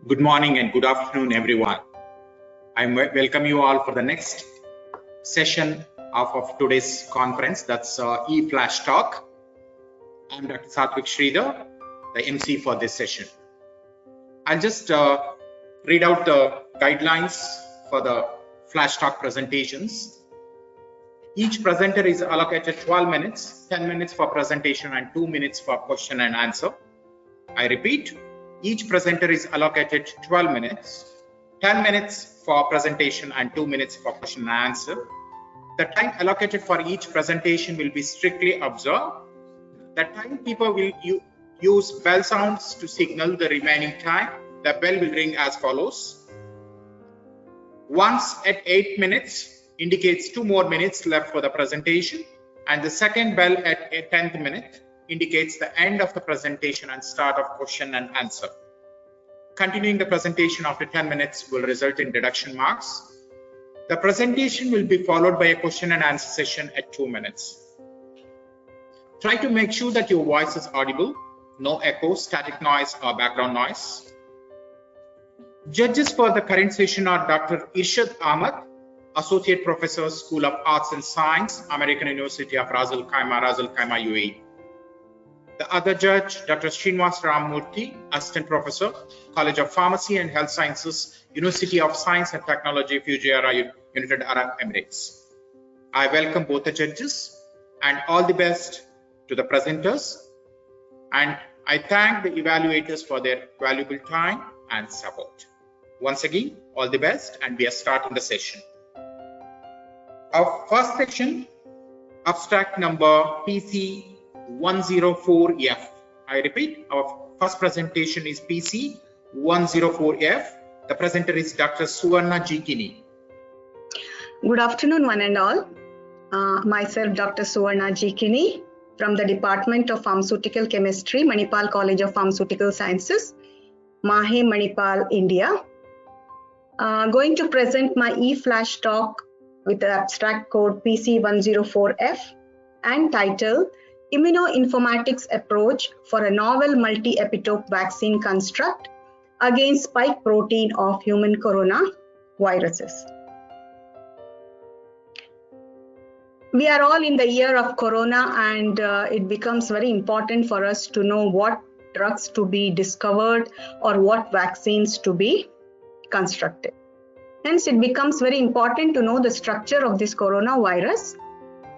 Good morning and good afternoon, everyone. I welcome you all for the next session of today's conference. That's eFlash Talk. I'm Dr. Satvik Sridhar, the MC for this session. I'll just read out the guidelines for the Flash Talk presentations. Each presenter is allocated 12 minutes, 10 minutes for presentation and 2 minutes for question and answer. I repeat, each presenter is allocated 12 minutes, 10 minutes for presentation and 2 minutes for question and answer. The time allocated for each presentation will be strictly observed. The time people will use bell sounds to signal the remaining time. The bell will ring as follows. Once at 8 minutes indicates 2 more minutes left for the presentation, and the second bell at a 10th minute indicates the end of the presentation and start of question and answer. Continuing the presentation after 10 minutes will result in deduction marks. The presentation will be followed by a question and answer session at 2 minutes. Try to make sure that your voice is audible, no echo, static noise or background noise. Judges for the current session are Dr. Irshad Ahmed, Associate Professor, School of Arts and Science, American University of Ras Al Khaimah, UAE. The other judge, Dr. Srinivas Ramamurthy, Assistant Professor, College of Pharmacy and Health Sciences, University of Science and Technology, Fujairah, United Arab Emirates. I welcome both the judges and all the best to the presenters. And I thank the evaluators for their valuable time and support. Once again, all the best, and we are starting the session. Our first session, abstract number PC 104F. I repeat, our first presentation is PC 104F. The presenter is Dr. Suvarna G. Kinney. Good afternoon, one and all. Myself, Dr. Suvarna G. Kinney from the Department of Pharmaceutical Chemistry, Manipal College of Pharmaceutical Sciences, Mahe, Manipal, India. Going to present my eFlash talk with the abstract code PC104F and title Immunoinformatics Approach for a Novel Multi-Epitope Vaccine Construct Against Spike Protein of Human Coronaviruses. We are all in the year of Corona, and it becomes very important for us to know what drugs to be discovered or what vaccines to be constructed. Hence, it becomes very important to know the structure of this coronavirus.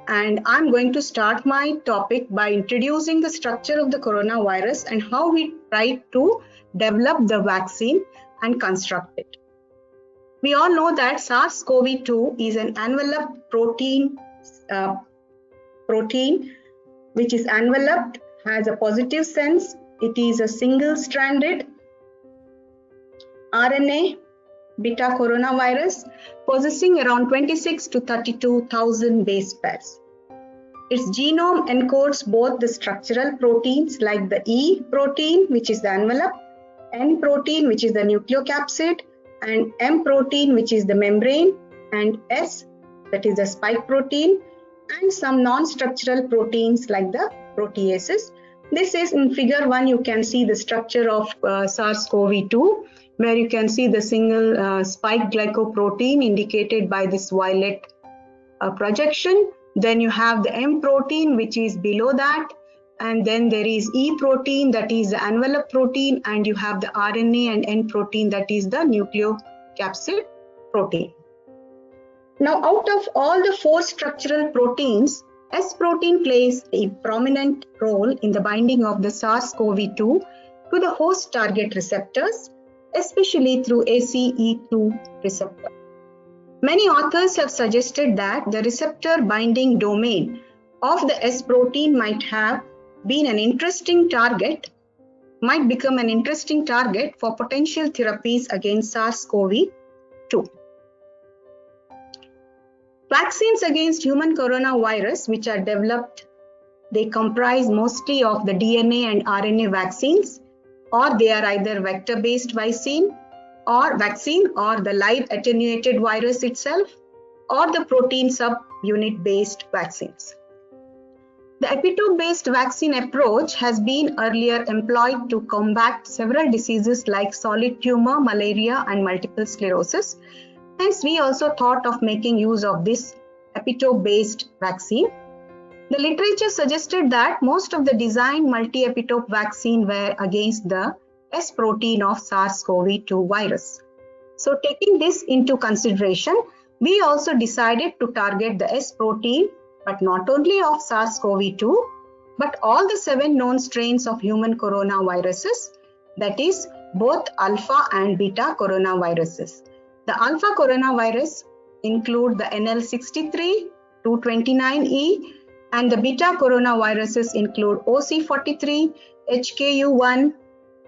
And I'm going to start my topic by introducing the structure of the coronavirus and how we try to develop the vaccine and construct it. We all know that SARS-CoV-2 is an enveloped protein which is enveloped, has a positive sense. It is a single-stranded RNA beta coronavirus possessing around 26 to 32,000 base pairs. Its genome encodes both the structural proteins like the E protein, which is the envelope, N protein, which is the nucleocapsid, and M protein, which is the membrane, and S, that is the spike protein, and some non-structural proteins like the proteases. This is in figure 1, you can see the structure of SARS-CoV-2, where you can see the single spike glycoprotein indicated by this violet projection. Then you have the M protein, which is below that, and then there is E protein, that is the envelope protein, and you have the RNA and N protein, that is the nucleocapsid protein. Now, out of all the 4 structural proteins, S protein plays a prominent role in the binding of the SARS-CoV-2 to the host target receptors, especially through ACE2 receptor. Many authors have suggested that the receptor binding domain of the S protein might have been an interesting target, might become an interesting target for potential therapies against SARS-CoV-2. Vaccines against human coronavirus, which are developed, they comprise mostly of the DNA and RNA vaccines, or they are either vector-based vaccine or the live attenuated virus itself, or the protein subunit based vaccines. The epitope-based vaccine approach has been earlier employed to combat several diseases like solid tumor, malaria, and multiple sclerosis. Hence, we also thought of making use of this epitope-based vaccine. The literature suggested that most of the designed multi-epitope vaccine were against the S protein of SARS-CoV-2 virus. So taking this into consideration, we also decided to target the S protein, but not only of SARS-CoV-2, but all the 7 known strains of human coronaviruses, that is, both alpha and beta coronaviruses. The alpha coronavirus include the NL63, 229E, and the beta coronaviruses include OC43, HKU1,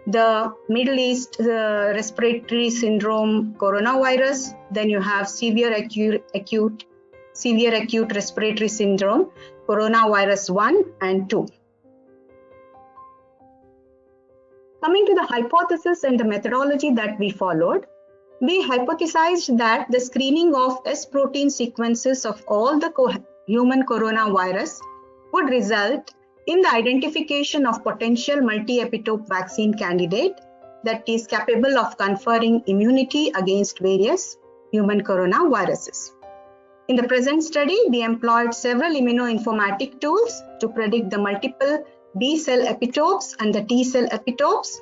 the Middle East respiratory syndrome coronavirus. Then you have severe acute respiratory syndrome coronavirus 1 and 2. Coming to the hypothesis and the methodology that we followed, we hypothesized that the screening of S protein sequences of all the human coronavirus would result in the identification of potential multi-epitope vaccine candidate that is capable of conferring immunity against various human coronaviruses. In the present study, we employed several immunoinformatic tools to predict the multiple B cell epitopes and the T cell epitopes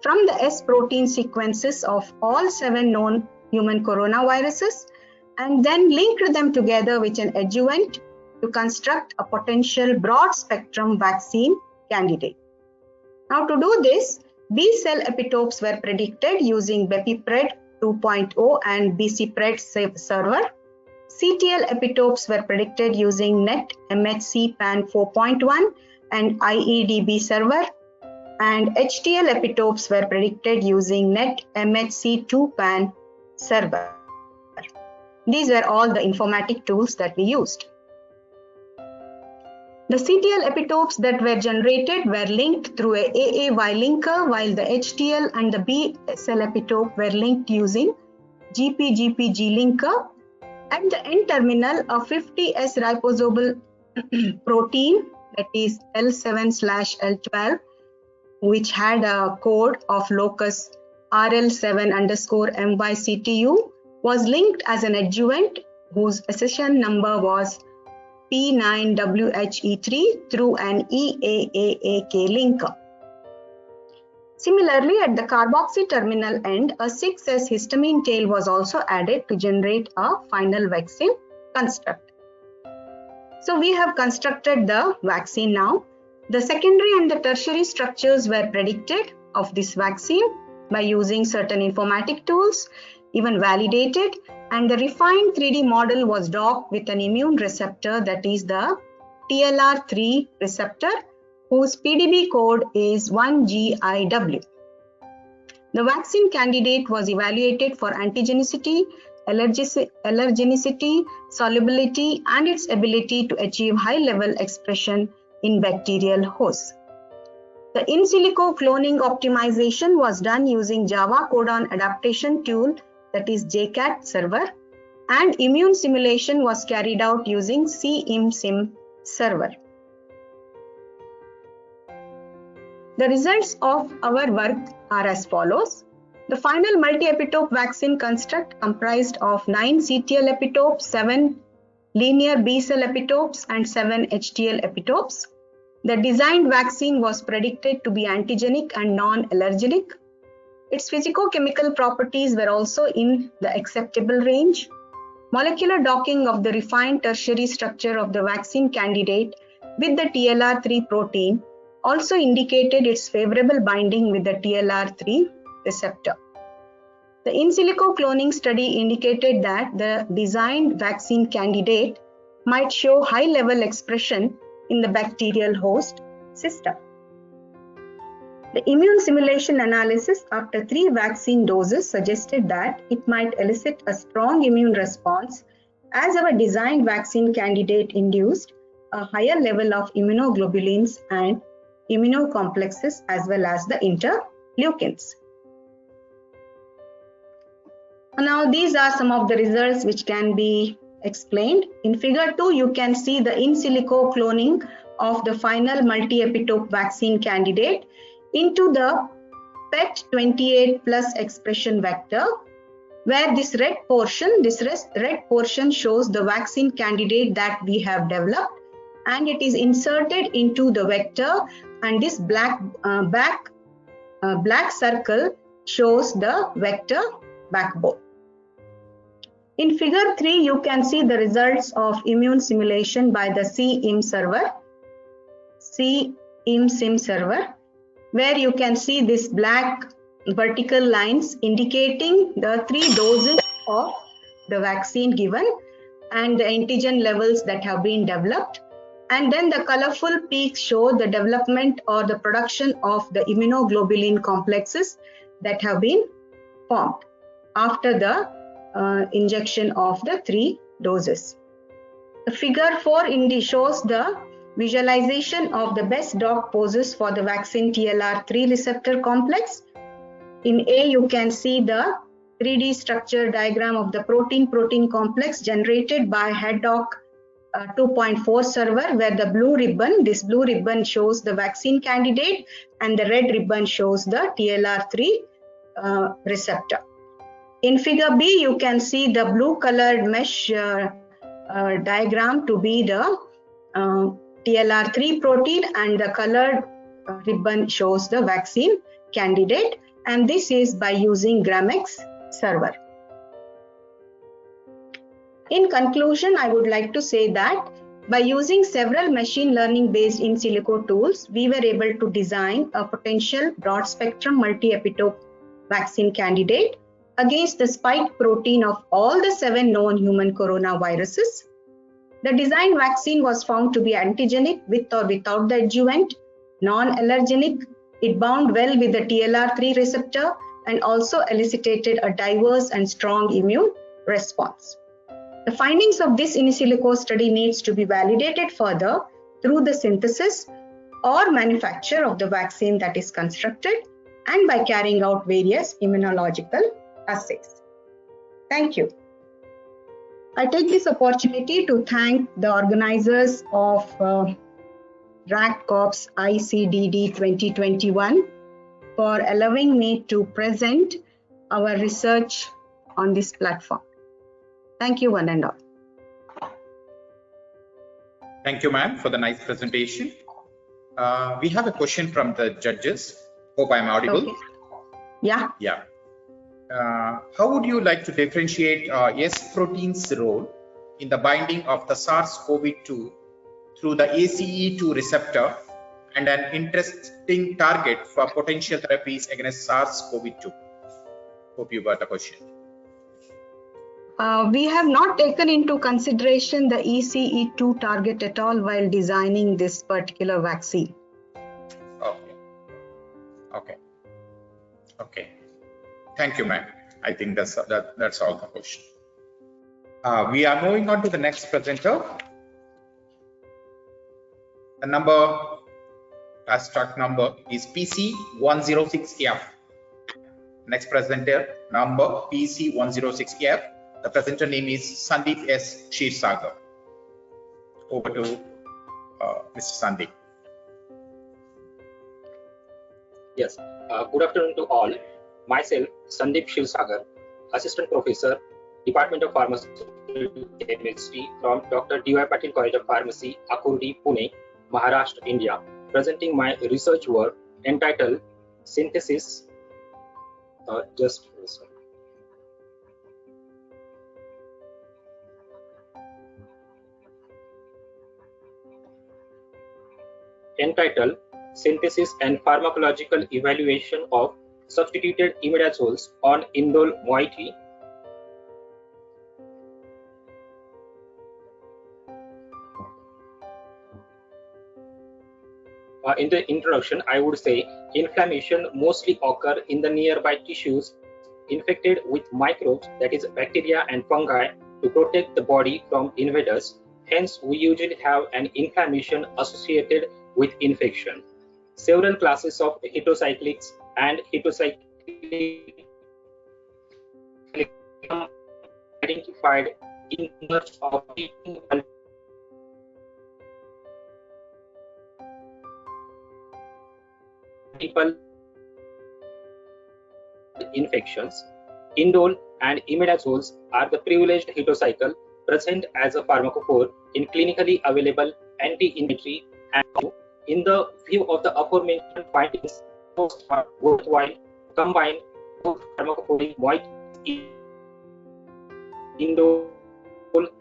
from the S protein sequences of all 7 known human coronaviruses, and then linked them together with an adjuvant to construct a potential broad spectrum vaccine candidate. Now to do this, B cell epitopes were predicted using BepiPred 2.0 and BCPred server. CTL epitopes were predicted using NET MHC PAN 4.1 and IEDB server, and HTL epitopes were predicted using NET MHC 2 PAN server. These were all the informatic tools that we used. The CTL epitopes that were generated were linked through a AAY linker, while the HTL and the B cell epitope were linked using GPGPG linker. At the N terminal, a 50S ribosomal protein, that is L7/L12, which had a code of locus RL7_MYCTU, was linked as an adjuvant whose accession number was P9WHE3 through an EAAAK linker. Similarly, at the carboxy terminal end, a 6S histamine tail was also added to generate a final vaccine construct. So we have constructed the vaccine now. The secondary and the tertiary structures were predicted of this vaccine by using certain informatic tools, even validated, and the refined 3D model was docked with an immune receptor, that is the TLR3 receptor, whose PDB code is 1GIW. The vaccine candidate was evaluated for antigenicity, allergenicity, solubility, and its ability to achieve high-level expression in bacterial hosts. The in silico cloning optimization was done using Java codon adaptation tool, that is JCAT server, and immune simulation was carried out using CIMSIM server. The results of our work are as follows. The final multi-epitope vaccine construct comprised of 9 CTL epitopes, 7 linear B cell epitopes, and 7 HTL epitopes. The designed vaccine was predicted to be antigenic and non-allergenic. Its physicochemical properties were also in the acceptable range. Molecular docking of the refined tertiary structure of the vaccine candidate with the TLR3 protein also indicated its favorable binding with the TLR3 receptor. The in silico cloning study indicated that the designed vaccine candidate might show high-level expression in the bacterial host system. The immune simulation analysis after 3 vaccine doses suggested that it might elicit a strong immune response, as our designed vaccine candidate induced a higher level of immunoglobulins and immunocomplexes as well as the interleukins. Now these are some of the results which can be explained. In figure 2, you can see the in silico cloning of the final multi-epitope vaccine candidate into the PET28 plus expression vector, where this red portion shows the vaccine candidate that we have developed, and it is inserted into the vector, and this black circle shows the vector backbone. In figure 3, you can see the results of immune simulation by the CIM server, where you can see this black vertical lines indicating the 3 doses of the vaccine given and the antigen levels that have been developed. And then the colorful peaks show the development or the production of the immunoglobulin complexes that have been formed after the injection of the 3 doses. The figure 4 shows the visualization of the best dog poses for the vaccine TLR3 receptor complex. In A, you can see the 3D structure diagram of the protein-protein complex generated by HEADDOC 2.4 server, where the blue ribbon shows the vaccine candidate and the red ribbon shows the TLR3 receptor. In figure B, you can see the blue colored mesh diagram to be the TLR3 protein, and the colored ribbon shows the vaccine candidate, and this is by using Gramex server. In conclusion, I would like to say that by using several machine learning based in silico tools, we were able to design a potential broad spectrum multi-epitope vaccine candidate against the spike protein of all the 7 known human coronaviruses. The design vaccine was found to be antigenic with or without the adjuvant, non-allergenic. It bound well with the TLR3 receptor and also elicited a diverse and strong immune response. The findings of this in silico study needs to be validated further through the synthesis or manufacture of the vaccine that is constructed and by carrying out various immunological assays. Thank you. I take this opportunity to thank the organizers of RACCOPS ICDD 2021 for allowing me to present our research on this platform. Thank you, one and all. Thank you, ma'am, for the nice presentation. We have a question from the judges. Hope I'm audible. Okay. Yeah. Yeah. How would you like to differentiate S protein's role in the binding of the SARS-CoV-2 through the ACE2 receptor and an interesting target for potential therapies against SARS-CoV-2? Hope you got the question. We have not taken into consideration the ACE2 target at all while designing this particular vaccine. Okay. Thank you, ma'am. I think that's all the question. We are moving on to the next presenter. The abstract number is PC106F. Next presenter number PC106F. The presenter name is Sandeep S. Kshirsagar. Over to Mr. Sandeep. Yes. Good afternoon to all. Myself, Sandeep Kshirsagar, Assistant Professor, Department of Pharmaceutical Chemistry from Dr. D.Y. Patil College of Pharmacy, Akurdi, Pune, Maharashtra, India, presenting my research work entitled Synthesis. Entitled Synthesis and Pharmacological Evaluation of Substituted Imidazoles on Indole moiety. In the introduction, I would say inflammation mostly occur in the nearby tissues infected with microbes, that is bacteria and fungi, to protect the body from invaders. Hence, we usually have an inflammation associated with infection. Several classes of heterocyclics and heterocyclic identified in of multiple infections. Indole and imidazoles are the privileged heterocycle present as a pharmacophore in clinically available anti-inflammatory, and in the view of the aforementioned findings, most are worthwhile combine both pharmacophoric moieties, indole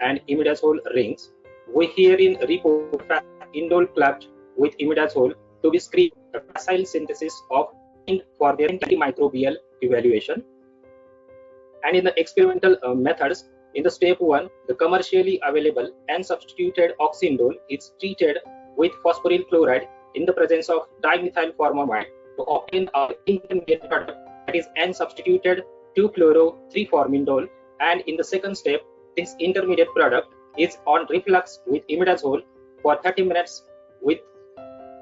and imidazole rings. We herein report indole clubbed with imidazole to be screened a facile synthesis of for their antimicrobial evaluation. And in the experimental methods, in the step 1, the commercially available unsubstituted oxindole is treated with phosphoryl chloride in the presence of dimethylformamide to obtain an intermediate product that is unsubstituted 2-chloro-3-formindole. And in the second step, this intermediate product is on reflux with imidazole for 30 minutes with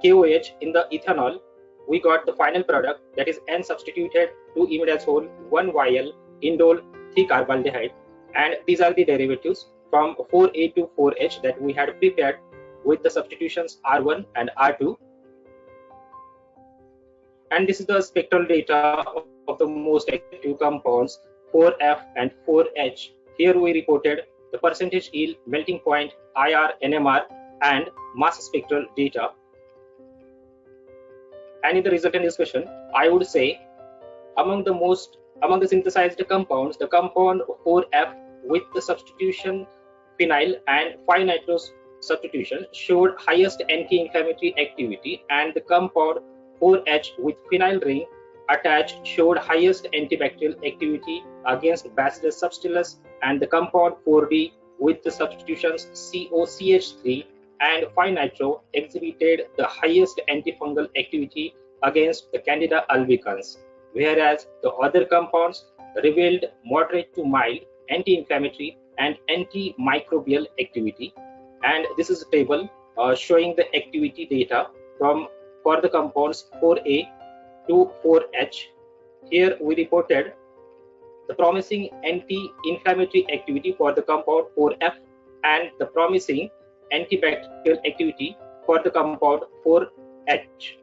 KOH in the ethanol. We got the final product that is unsubstituted 2-imidazole 1 vial indole 3-carbaldehyde, and these are the derivatives from 4A to 4H that we had prepared with the substitutions R1 and R2. And this is the spectral data of the most active compounds 4F and 4H. Here we reported the percentage yield, melting point, IR, NMR, and mass spectral data. And in the resultant discussion, I would say among the synthesized compounds, the compound 4F with the substitution phenyl and 5-nitrose substitution showed highest anti-inflammatory activity, and the compound 4H with phenyl ring attached showed highest antibacterial activity against Bacillus subtilis, and the compound 4D with the substitutions COCH3 and 5-nitro exhibited the highest antifungal activity against the Candida albicans, whereas the other compounds revealed moderate to mild anti-inflammatory and antimicrobial activity. And this is a table showing the activity data for the compounds 4A to 4H. Here we reported the promising anti-inflammatory activity for the compound 4F and the promising antibacterial activity for the compound 4H.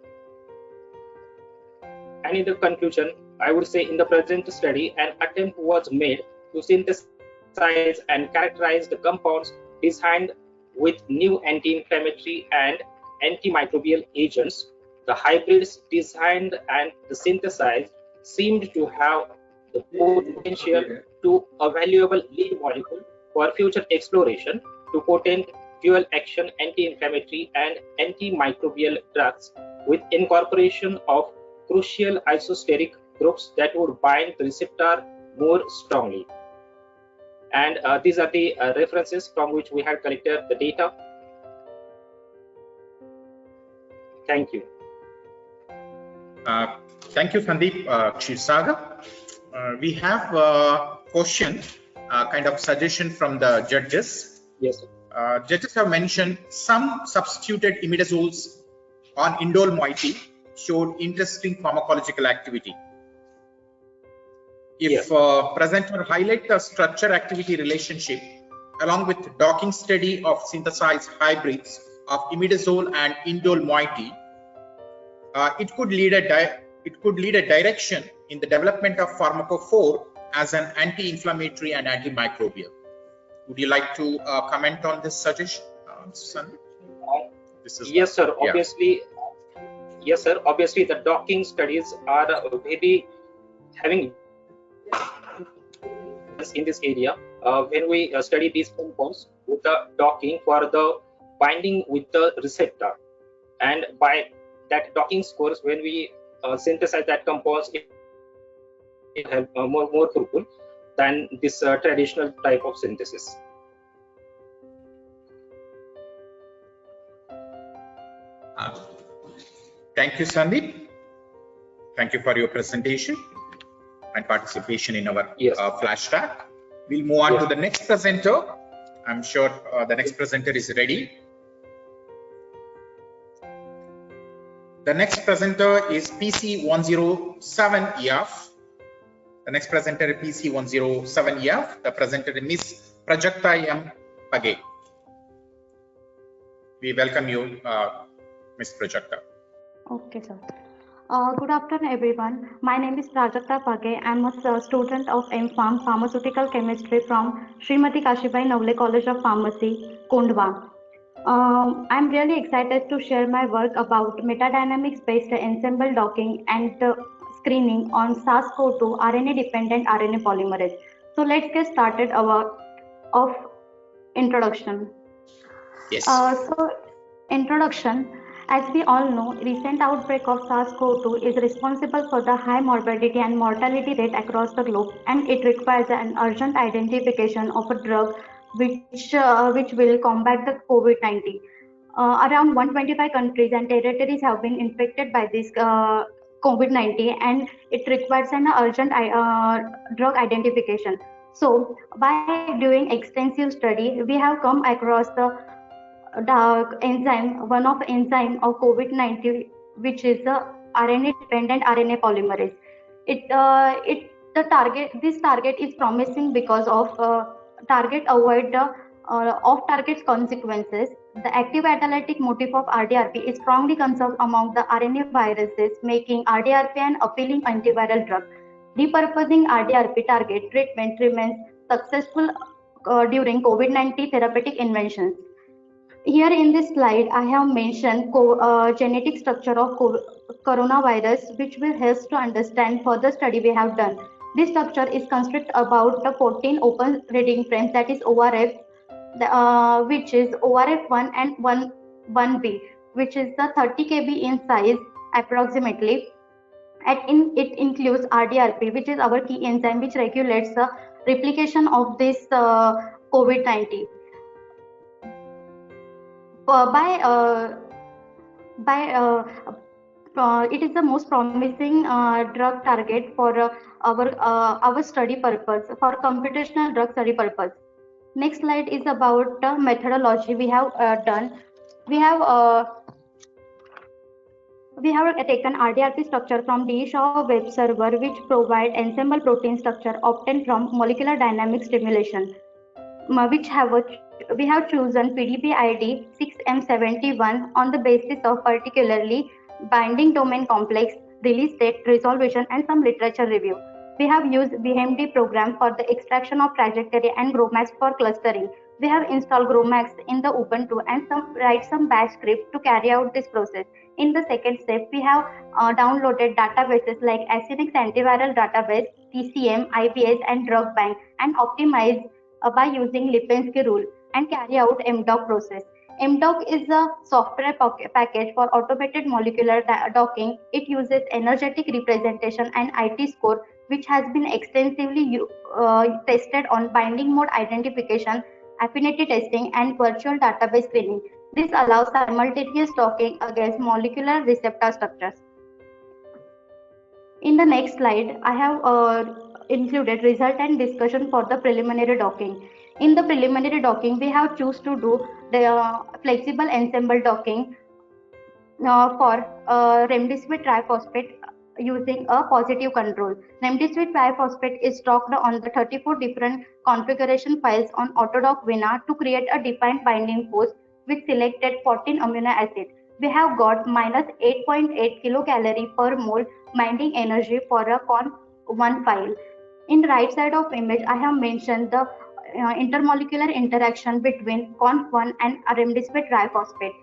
And in the conclusion, I would say in the present study, an attempt was made to synthesize and characterize the compounds designed with new anti-inflammatory and antimicrobial agents. The hybrids designed and synthesized seemed to have the potential to a valuable lead molecule for future exploration to potent dual action anti-inflammatory and antimicrobial drugs with incorporation of crucial isosteric groups that would bind the receptor more strongly. And these are the references from which we have collected the data. Thank you. Thank you, Sandeep Kshirsagar. We have a question, kind of suggestion from the judges. Yes, sir. Judges have mentioned some substituted imidazoles on indole moiety showed interesting pharmacological activity. If Yes. presenter highlight the structure activity relationship along with docking study of synthesized hybrids of imidazole and indole moiety, it could lead a direction in the development of pharmacophore as an anti-inflammatory and antimicrobial. Would you like to comment on this suggestion, Sandeep? Yes, sir. Obviously, yes, sir. Obviously, the docking studies are very having in this area. When we study these compounds with the docking for the binding with the receptor, and by that docking scores, when we synthesize that compounds, it has more fruitful than this traditional type of synthesis. Thank you, Sandeep. Thank you for your presentation and participation in our flash track. We'll move on to the next presenter. I'm sure the next presenter is ready. The next presenter is PC107EF. The next presenter is PC107EF. The presenter is Ms. Prajakta M. Page. We welcome you, Ms. Prajakta. Okay, sir. Good afternoon, everyone. My name is Prajakta Page. I'm a student of MPharm Pharmaceutical Chemistry from Srimati Kashibai Navle College of Pharmacy, Kundwa. I'm really excited to share my work about metadynamics-based ensemble docking and screening on SARS-CoV-2 RNA-dependent RNA polymerase. So let's get started of introduction. Yes. Introduction. As we all know, recent outbreak of SARS-CoV-2 is responsible for the high morbidity and mortality rate across the globe, and it requires an urgent identification of a drug which will combat the COVID-19. Around 125 countries and territories have been infected by this COVID-19, and it requires an urgent drug identification. So, by doing extensive study, we have come across the enzyme, one of the enzyme of COVID-19, which is the RNA-dependent RNA polymerase. This target is promising because of target avoid the off-target consequences. The active catalytic motif of RDRP is strongly conserved among the RNA viruses, making RDRP an appealing antiviral drug. Repurposing RDRP target treatment remains successful during COVID-19 therapeutic inventions. Here in this slide, I have mentioned genetic structure of coronavirus, which will help to understand further study we have done. This structure is constructed about the 14 open reading frames, that is ORF, which is ORF1 and 1B, which is the 30 kb in size approximately. It includes RDRP, which is our key enzyme which regulates the replication of this COVID-19. It is the most promising drug target for our study purpose, for computational drug study purpose. Next slide is about methodology we have done. We have taken RDRP structure from D. Shaw web server, which provide ensemble protein structure obtained from molecular dynamic stimulation, we have chosen PDB ID 6M71 on the basis of particularly binding domain complex, release date, resolution, and some literature review. We have used BMD program for the extraction of trajectory and GROMACS for clustering. We have installed GROMACS in the Ubuntu and write some bash script to carry out this process. In the second step, we have downloaded databases like Acinix Antiviral Database, TCM, IBS, and Drug Bank, and optimized by using Lipinski rule and carry out MDoc process. MDoc is a software package for automated molecular docking. It uses energetic representation and IT score, which has been extensively tested on binding mode identification, affinity testing, and virtual database screening. This allows simultaneous docking against molecular receptor structures. In the next slide, I have included result and discussion for the preliminary docking. In the preliminary docking, we have choose to do the flexible ensemble docking for remdesivir triphosphate using a positive control. Remdesivir triphosphate is stocked on the 34 different configuration files on Autodoc Vina to create a defined binding pose with selected 14 amino acids. We have got minus 8.8 kilocalorie per mole binding energy for a CON1 file. In the right side of image, I have mentioned the intermolecular interaction between CONF1 and remdesivir triphosphate.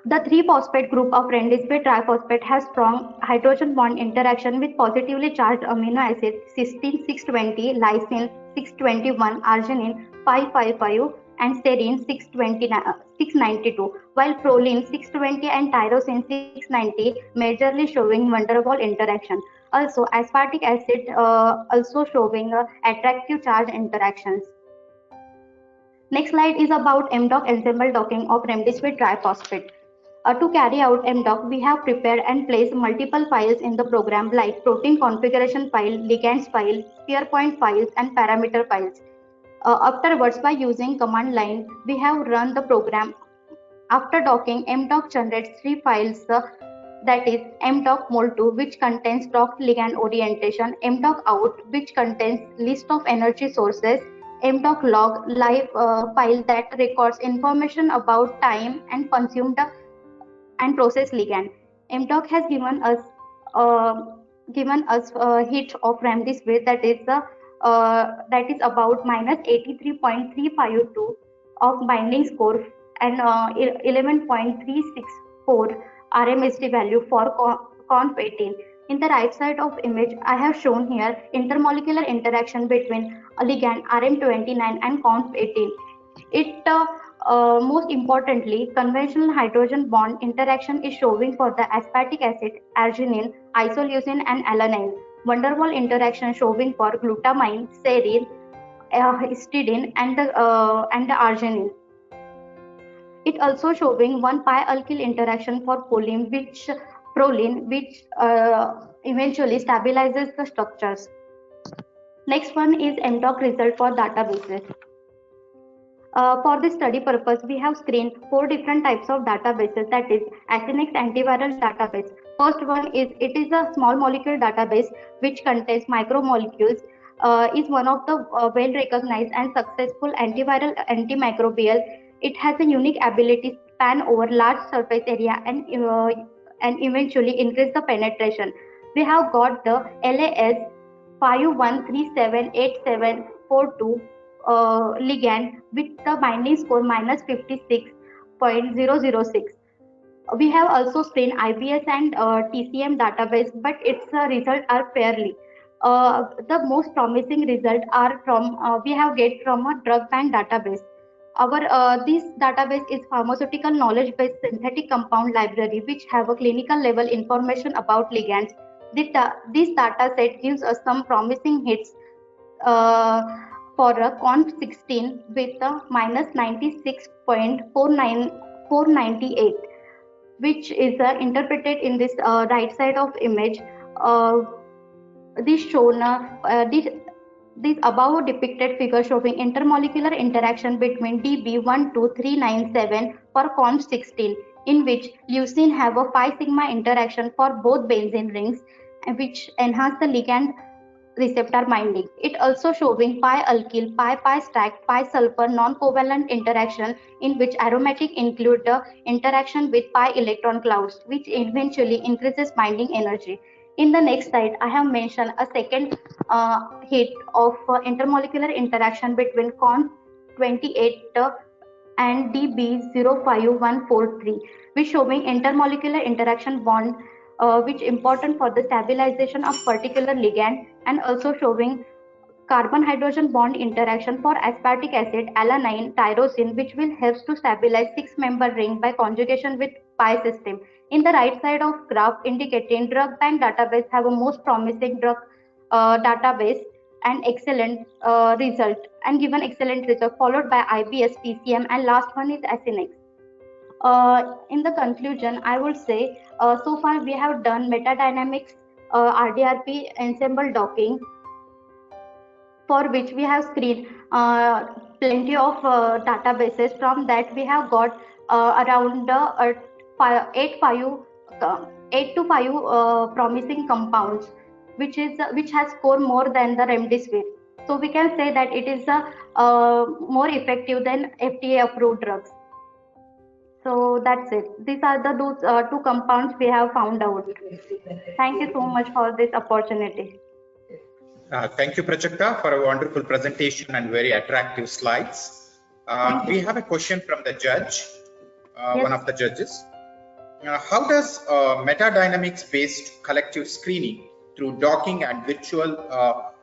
The 3-phosphate group of remdesivir triphosphate has strong hydrogen bond interaction with positively charged amino acids cysteine 620, lysine 621, arginine 555, and serine 692, while proline 620 and tyrosine 690 majorly showing van der Waals interaction. Also, aspartic acid also showing attractive charge interactions. Next slide is about MDoc ensemble docking of remdesivir triphosphate. To carry out MDoc, we have prepared and placed multiple files in the program like protein configuration file, ligands file, sphere point files, and parameter files. Afterwards, by using command line, we have run the program. After docking, MDoc generates 3 files, that is MDoc mol2, which contains docked ligand orientation, MDoc out, which contains list of energy sources, MDoc log live file that records information about time and consumed and processed ligand. MDoc has given us hit of remdesivir that is about -83.352 of binding score and 11.364 RMSD value for conf18. In the right side of image, I have shown here intermolecular interaction between a ligand RM29 and conf18. It most importantly, conventional hydrogen bond interaction is showing for the aspartic acid, arginine, isoleucine, and alanine. Van der Waals interaction showing for glutamine, serine, histidine, and the arginine. It also showing one pi alkyl interaction for proline, which eventually stabilizes the structures. Next one is MDoc result for databases. For this study purpose, we have screened 4 different types of databases, that is Acinix antiviral database. First one is, it is a small molecule database which contains micromolecules, is one of the well recognized and successful antiviral antimicrobial. It has a unique ability to span over large surface area and eventually increase the penetration. We have got the LAS 51378742 ligand with the binding score -56.006. We have also screened IBS and TCM database, but its results are fairly. The most promising results are from we have get from a drug bank database. This database is pharmaceutical knowledge-based synthetic compound library, which have a clinical level information about ligands. This data set gives us some promising hits for a conf16 with a -96.498, which is interpreted in this right side of image. This above depicted figure showing intermolecular interaction between DB12397 for conf16, in which leucine have a pi sigma interaction for both benzene rings, which enhance the ligand receptor binding. It also showing pi alkyl, pi stack, pi sulfur non-covalent interaction, in which aromatic include the interaction with pi electron clouds, which eventually increases binding energy. In the next slide, I have mentioned a second hit of intermolecular interaction between conf28 and DB05143, which showing intermolecular interaction bond, which important for the stabilization of particular ligand, and also showing carbon hydrogen bond interaction for aspartic acid, alanine, tyrosine, which will help to stabilize 6-member ring by conjugation with pi system. In the right side of graph indicating drug bank database have a most promising drug database and excellent result, and given excellent result, followed by IBS, TCM, and last one is Acinix. In the conclusion, I would say so far we have done metadynamics, RDRP, ensemble docking, for which we have screened plenty of databases. From that, we have got around 8 to 5 promising compounds, which has scored more than the remdesivir. So we can say that it is more effective than FDA approved drugs. So that's it. These are the two compounds we have found out. Thank you so much for this opportunity. Thank you, Prajakta, for a wonderful presentation and very attractive slides. We have a question from the judge, Yes. one of the judges. How does metadynamics-based collective screening through docking and virtual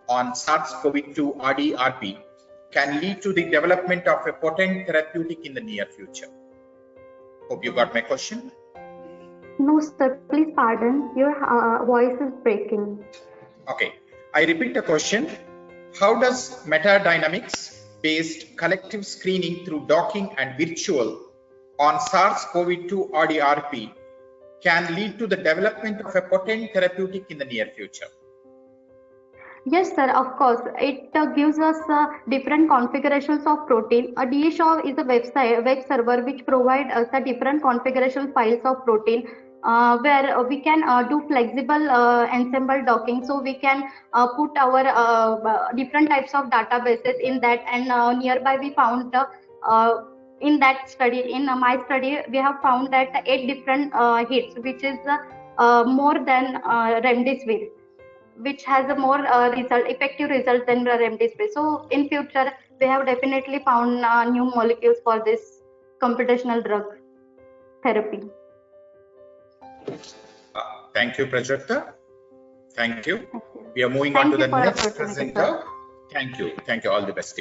on SARS-CoV-2 RDRP can lead to the development of a potent therapeutic in the near future? Hope you got my question. No, sir. Please pardon. Your voice is breaking. Okay, I repeat the question. How does metadynamics-based collective screening through docking and virtual on SARS-CoV-2 RDRP can lead to the development of a potent therapeutic in the near future? Yes, sir, of course. It gives us different configurations of protein. A DShaw is a web server which provides us the different configuration files of protein, where we can do flexible ensemble docking. So we can put our different types of databases in that, and nearby we found in that study, in my study, we have found that 8 different hits, which is more than remdesivir, which has a more effective result than remdesivir. So in future, we have definitely found new molecules for this computational drug therapy. Thank you, Prajakta. Thank you. We are moving on to the next presenter. Thank you. Thank you. All the best.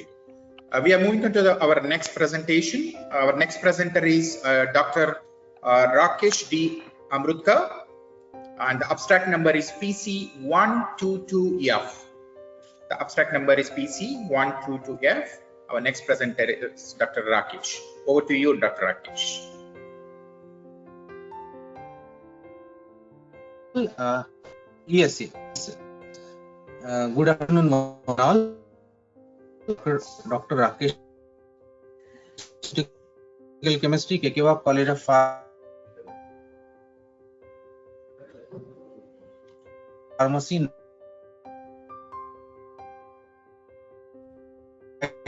We are moving on to our next presentation. Our next presenter is Dr. Rakesh D. Amrutkar, and the abstract number is PC122F. The abstract number is PC122F. Our next presenter is Dr. Rakesh. Over to you, Dr. Rakesh. Yes. Good afternoon, all. Dr. Rakesh, Physical Chemistry, Kekewa College of Pharmacy.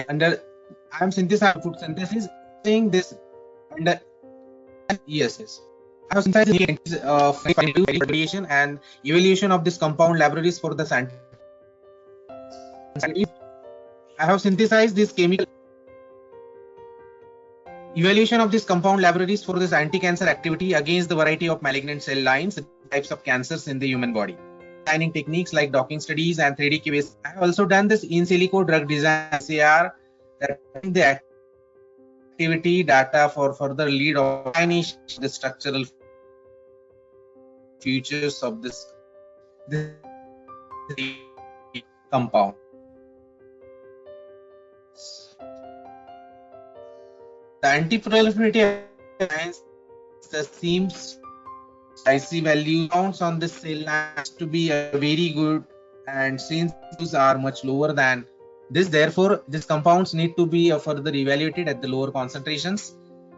Under I am synthesizing food synthesis, saying this under yes. I have synthesized variation and evaluation of this compound libraries for the scientific. I have synthesized this chemical evaluation of this compound libraries for this anti-cancer activity against the variety of malignant cell lines, types of cancers in the human body. Designing techniques like docking studies and 3D QS. I have also done this in silico drug design SAR, that the activity data for further lead of the structural features of this compound. The anti-proliferative seems IC value counts on the cell lines to be very good, and since these are much lower than this, therefore these compounds need to be further evaluated at the lower concentrations,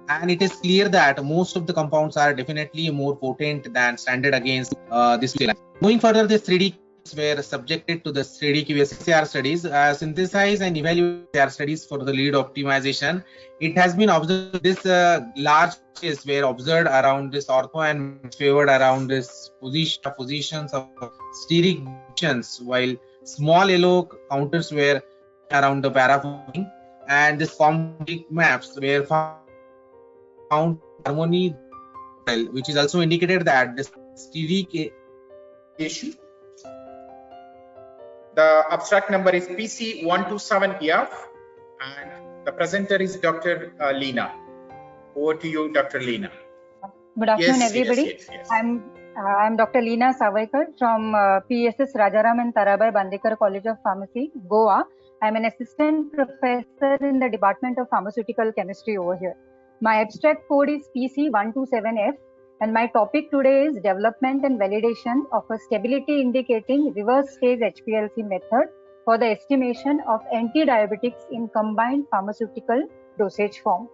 and it is clear that most of the compounds are definitely more potent than standard against this cell line. Moving further, this 3D were subjected to the 3D QSAR studies, synthesize and evaluate SAR studies for the lead optimization. It has been observed this large cases were observed around this ortho and favored around this positions of steric positions, while small yellow counters were around the paraforming, and this complex maps were found harmony, which is also indicated that the steric issue. The abstract number is PC127F, and the presenter is Dr. Leena. Over to you, Dr. Leena. Good afternoon, everybody. Yes. I'm Dr. Leena Savaikar from PSS Rajaram and Tarabai Bandekar College of Pharmacy, Goa. I'm an assistant professor in the Department of Pharmaceutical Chemistry over here. My abstract code is PC127F. And my topic today is development and validation of a stability indicating reverse phase HPLC method for the estimation of anti-diabetics in combined pharmaceutical dosage form.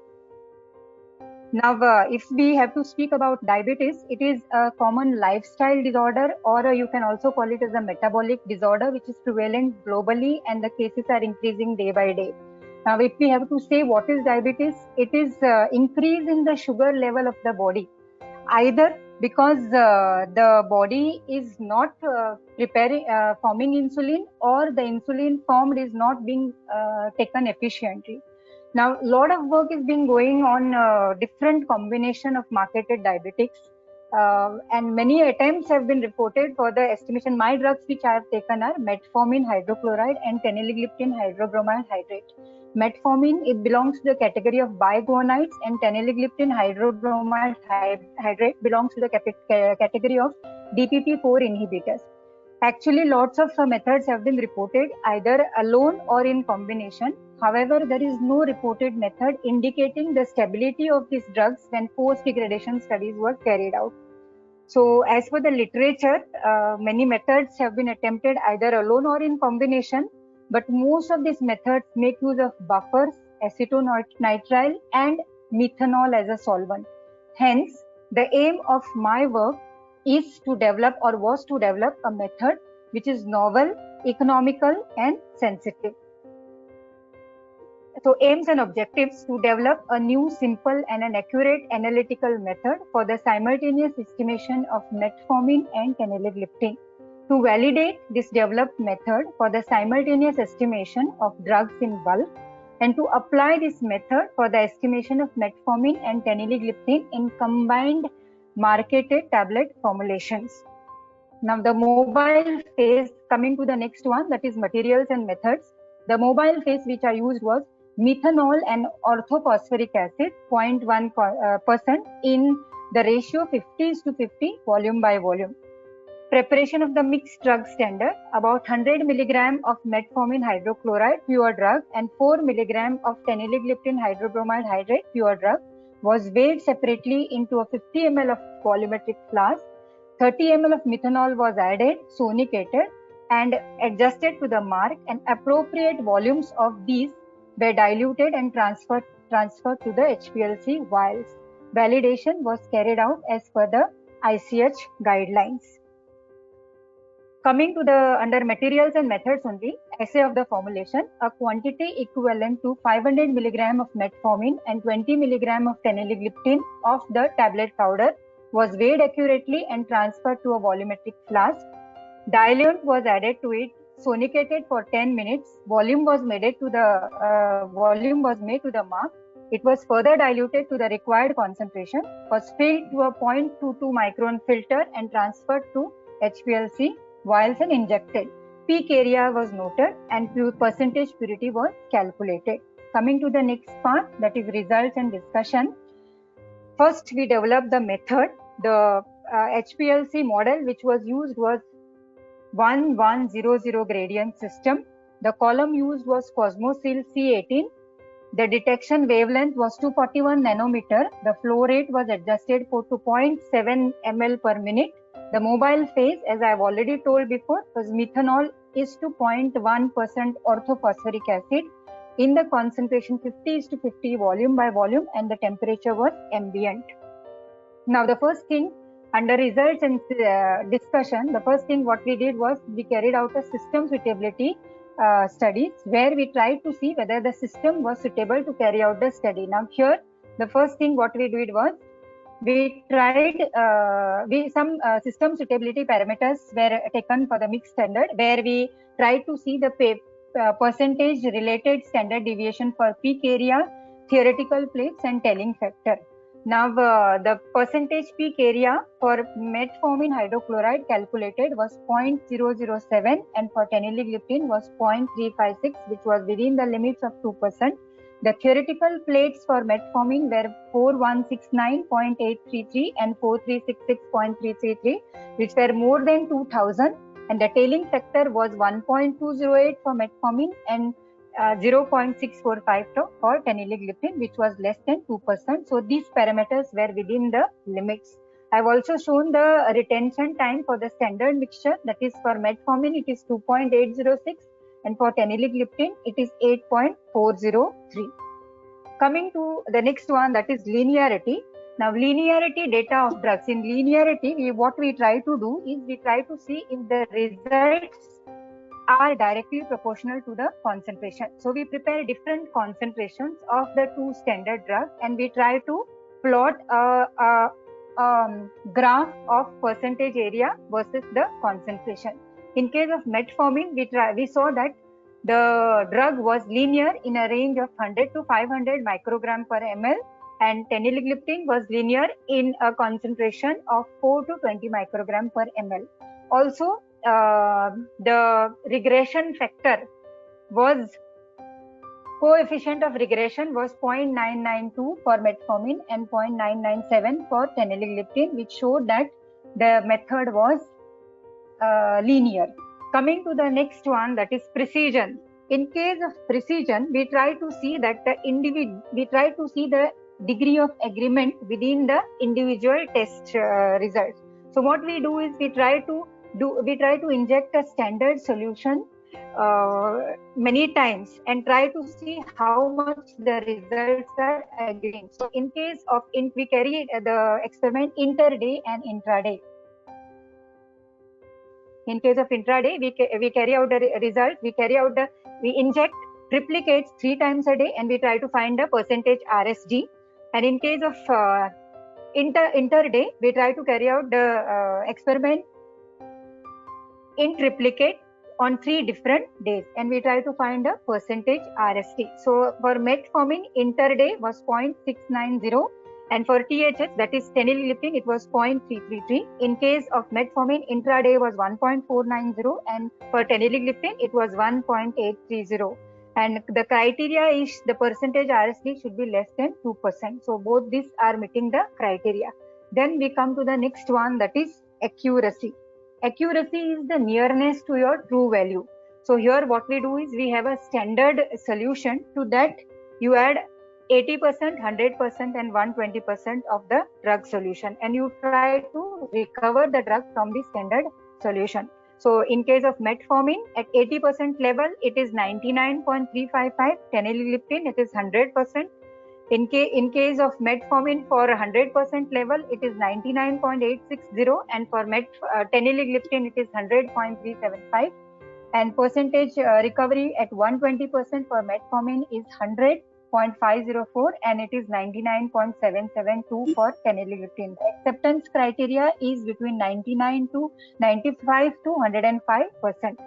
Now, if we have to speak about diabetes, it is a common lifestyle disorder, or you can also call it as a metabolic disorder, which is prevalent globally, and the cases are increasing day by day. Now, if we have to say what is diabetes, it is increase in the sugar level of the body, either because the body is not forming insulin, or the insulin formed is not being taken efficiently. Now, a lot of work is being going on different combination of marketed diabetics, and many attempts have been reported for the estimation. My drugs which I have taken are metformin hydrochloride and teneligliptin hydrobromide hydrate. Metformin, it belongs to the category of biguanides, and teneligliptin hydrobromide hydrate belongs to the category of DPP-4 inhibitors. Actually, lots of methods have been reported either alone or in combination. However, there is no reported method indicating the stability of these drugs when post-degradation studies were carried out. So, as per the literature, many methods have been attempted either alone or in combination, but most of these methods make use of buffers, acetonitrile, and methanol as a solvent. Hence, the aim of my work is to develop, or was to develop, a method which is novel, economical, and sensitive. So aims and objectives: to develop a new, simple and an accurate analytical method for the simultaneous estimation of metformin and teneligliptin. To validate this developed method for the simultaneous estimation of drugs in bulk, and to apply this method for the estimation of metformin and teneligliptin in combined marketed tablet formulations. Now the mobile phase, coming to the next one, that is materials and methods. The mobile phase which I used was methanol and orthophosphoric acid 0.1% in the ratio 50:50 volume by volume. Preparation of the mixed drug standard: about 100 mg of metformin hydrochloride pure drug and 4 mg of teneligliptin hydrobromide hydrate pure drug was weighed separately into a 50 ml of volumetric flask. 30 ml of methanol was added, sonicated and adjusted to the mark, and appropriate volumes of these were diluted and transferred to the HPLC vials. Validation was carried out as per the ICH guidelines. Coming to the under materials and methods only, assay of the formulation: a quantity equivalent to 500 mg of metformin and 20 mg of teneligliptin of the tablet powder was weighed accurately and transferred to a volumetric flask. Diluent was added to it, sonicated for 10 minutes. Volume was made to the mark. It was further diluted to the required concentration, was filled to a 0.22 micron filter and transferred to HPLC vials and injected. Peak area was noted and percentage purity was calculated. Coming to the next part, that is results and discussion. First, we developed the method. The HPLC model which was used was 1100 gradient system. The column used was Cosmosil C18. The detection wavelength was 241 nanometer. The flow rate was adjusted to 0.7 ml per minute. The mobile phase, as I have already told before, was methanol is to 0.1% orthophosphoric acid in the concentration 50:50 volume by volume, and the temperature was ambient. Now the first thing under results and discussion, the first thing what we did was we carried out a system suitability studies where we tried to see whether the system was suitable to carry out the study. Now here the first thing what we did was we tried some system suitability parameters were taken for the mixed standard, where we tried to see the percentage related standard deviation for peak area, theoretical plates and telling factor. Now the percentage peak area for metformin hydrochloride calculated was 0.007 and for teneligliptin was 0.356, which was within the limits of 2%. The theoretical plates for metformin were 4169.833 and 4366.333, which were more than 2000, and the tailing factor was 1.208 for metformin and 0.645 for teneligliptin, which was less than 2%. So these parameters were within the limits. I have also shown the retention time for the standard mixture, that is for metformin it is 2.806 and for teneligliptin it is 8.403. Coming to the next one, that is linearity. Now linearity data of drugs. In linearity, what we try to do is we try to see if the results are directly proportional to the concentration. So we prepare different concentrations of the two standard drugs and we try to plot a graph of percentage area versus the concentration. In case of metformin, we saw that the drug was linear in a range of 100 to 500 microgram per ml, and teneligliptin was linear in a concentration of 4 to 20 microgram per ml. Also, the regression factor was coefficient of regression was 0.992 for metformin and 0.997 for teneligliptin, which showed that the method was linear. Coming to the next one, that is precision. In case of precision, we try to see that the degree of agreement within the individual test results. So what we do is we try to inject a standard solution many times and try to see how much the results are agreeing. So in case of we carry the experiment inter-day and intraday. In case of intraday, we carry out the result. We inject triplicates 3 times a day, and we try to find the percentage RSD. And in case of inter-day, we try to carry out the experiment in triplicate on 3 different days, and we try to find a percentage RSD. So for metformin, inter-day was 0.690, and for THS, that is teneligliptin, it was 0.333. In case of metformin, intraday was 1.490, and for teneligliptin, it was 1.830. And the criteria is the percentage RSD should be less than 2%. So both these are meeting the criteria. Then we come to the next one, that is accuracy. Accuracy is the nearness to your true value. So here what we do is we have a standard solution. To that you add 80%, 100% and 120% of the drug solution, and you try to recover the drug from the standard solution. So in case of metformin, at 80% level, it is 99.355. Teneligliptin, it is 100%. In case of metformin, for 100% level, it is 99.860, and for teneligliptin, it is 100.375. And percentage recovery at 120% for metformin is 100.504, and it is 99.772 for teneligliptin. The acceptance criteria is between 95 to 105%.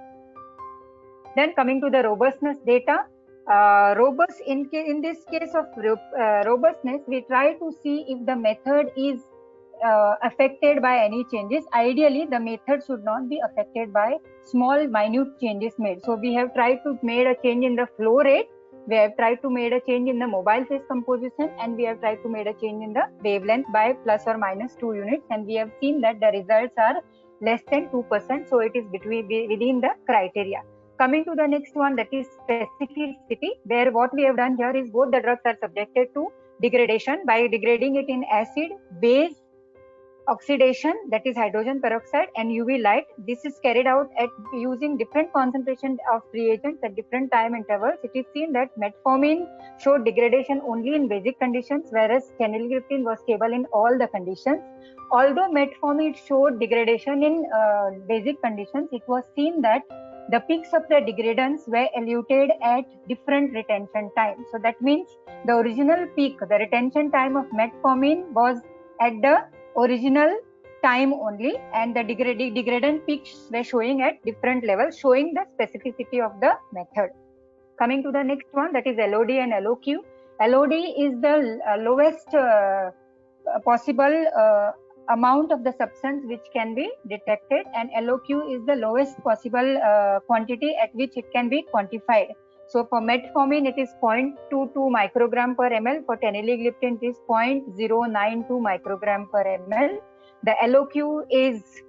Then coming to the robustness data. In this case of robustness, we try to see if the method is affected by any changes. Ideally, the method should not be affected by small minute changes made. So we have tried to make a change in the flow rate, we have tried to make a change in the mobile phase composition, and we have tried to make a change in the wavelength by plus or minus 2 units, and we have seen that the results are less than 2%. So it is within the criteria. Coming to the next one, that is specificity, where what we have done here is both the drugs are subjected to degradation by degrading it in acid, base, oxidation, that is hydrogen peroxide, and UV light. This is carried out at using different concentration of reagents at different time intervals. It is seen that metformin showed degradation only in basic conditions, whereas teneligliptin was stable in all the conditions. Although metformin showed degradation in basic conditions, it was seen that the peaks of the degradants were eluted at different retention times. So that means the original peak, the retention time of metformin was at the original time only, and the degradant peaks were showing at different levels, showing the specificity of the method. Coming to the next one, that is LOD and LOQ. LOD is the lowest possible amount of the substance which can be detected, and LOQ is the lowest possible quantity at which it can be quantified. So for metformin, it is 0.22 microgram per ml. For teneligliptin, it is 0.092 microgram per ml. The LOQ is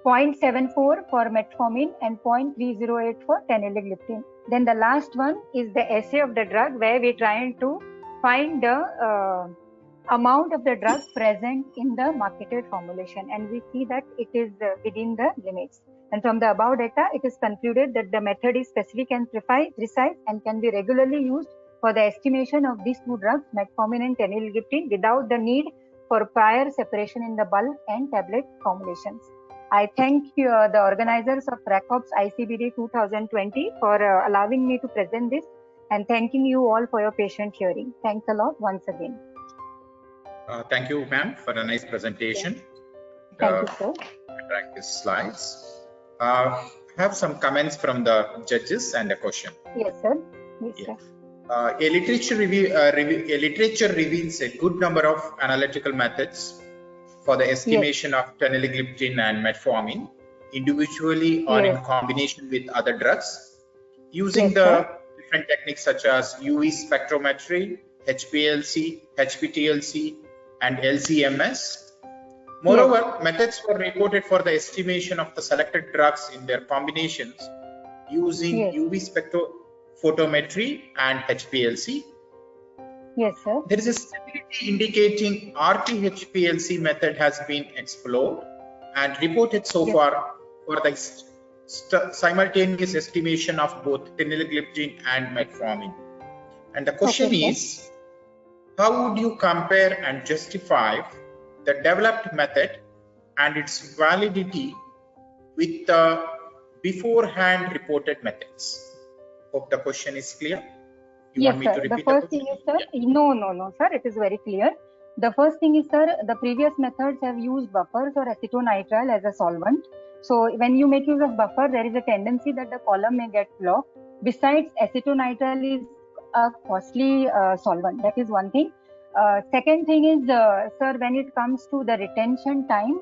0.74 for metformin and 0.308 for teneligliptin. Then the last one is the assay of the drug, where we try to find the amount of the drug present in the marketed formulation, and we see that it is within the limits. And from the above data, it is concluded that the method is specific and precise and can be regularly used for the estimation of these two drugs, metformin and teneligliptin, without the need for prior separation in the bulk and tablet formulations. I thank the organizers of RACOPS ICBD 2020 for allowing me to present this, and thanking you all for your patient hearing. Thanks a lot once again. Thank you, ma'am, for a nice presentation. Thank you, sir. Practice slides. I have some comments from the judges and a question. Yes, sir. Yes, sir. A literature reveals a good number of analytical methods for the estimation of teneligliptin and metformin individually or in combination with other drugs, using the different techniques such as UV spectrometry, HPLC, HPTLC, and LCMS. Moreover, methods were reported for the estimation of the selected drugs in their combinations using UV spectrophotometry and HPLC. Yes, sir. There is a stability indicating RT-HPLC method has been explored and reported so far for the simultaneous estimation of both teneligliptin and metformin. And the question is, how would you compare and justify the developed method and its validity with the beforehand reported methods? Hope the question is clear. You Yes, want me sir. to The repeat first the thing question? is, sir, no, sir. It is very clear. The first thing is, sir, the previous methods have used buffers or acetonitrile as a solvent. So when you make use of buffer, there is a tendency that the column may get blocked. Besides, acetonitrile is a costly solvent. That is one thing. Second thing is, sir, when it comes to the retention time,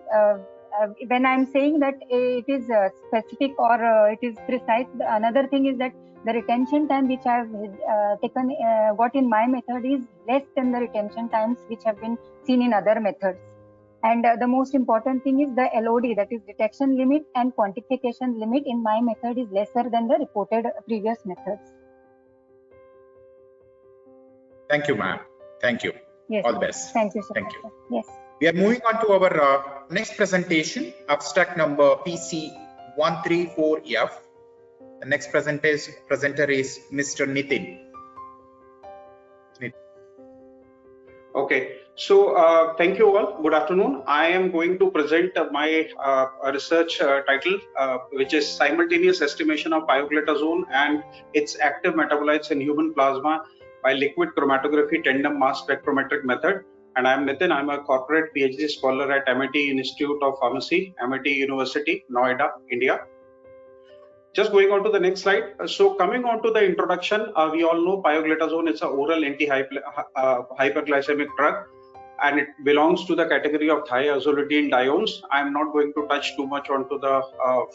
when I'm saying that it is specific or it is precise, another thing is that the retention time which I have got in my method is less than the retention times which have been seen in other methods. And the most important thing is the LOD, that is detection limit and quantification limit in my method is lesser than the reported previous methods. Thank you, ma'am. Thank you. Yes. All the best. Thank you, sir. Thank you. Yes. We are moving on to our next presentation, abstract number PC134F. The next presenter is Mr. Nitin. Okay, so thank you all. Good afternoon. I am going to present my research title, which is Simultaneous Estimation of Pioglitazone and its Active Metabolites in Human Plasma by Liquid Chromatography Tandem Mass Spectrometric Method. And I'm Nitin. I'm a corporate PhD scholar at MIT Institute of Pharmacy, MIT University, Noida, India. Just going on to the next slide. So coming on to the introduction, we all know pioglitazone is an oral anti-hyperglycemic drug, and it belongs to the category of thiazolidinediones. I'm not going to touch too much onto the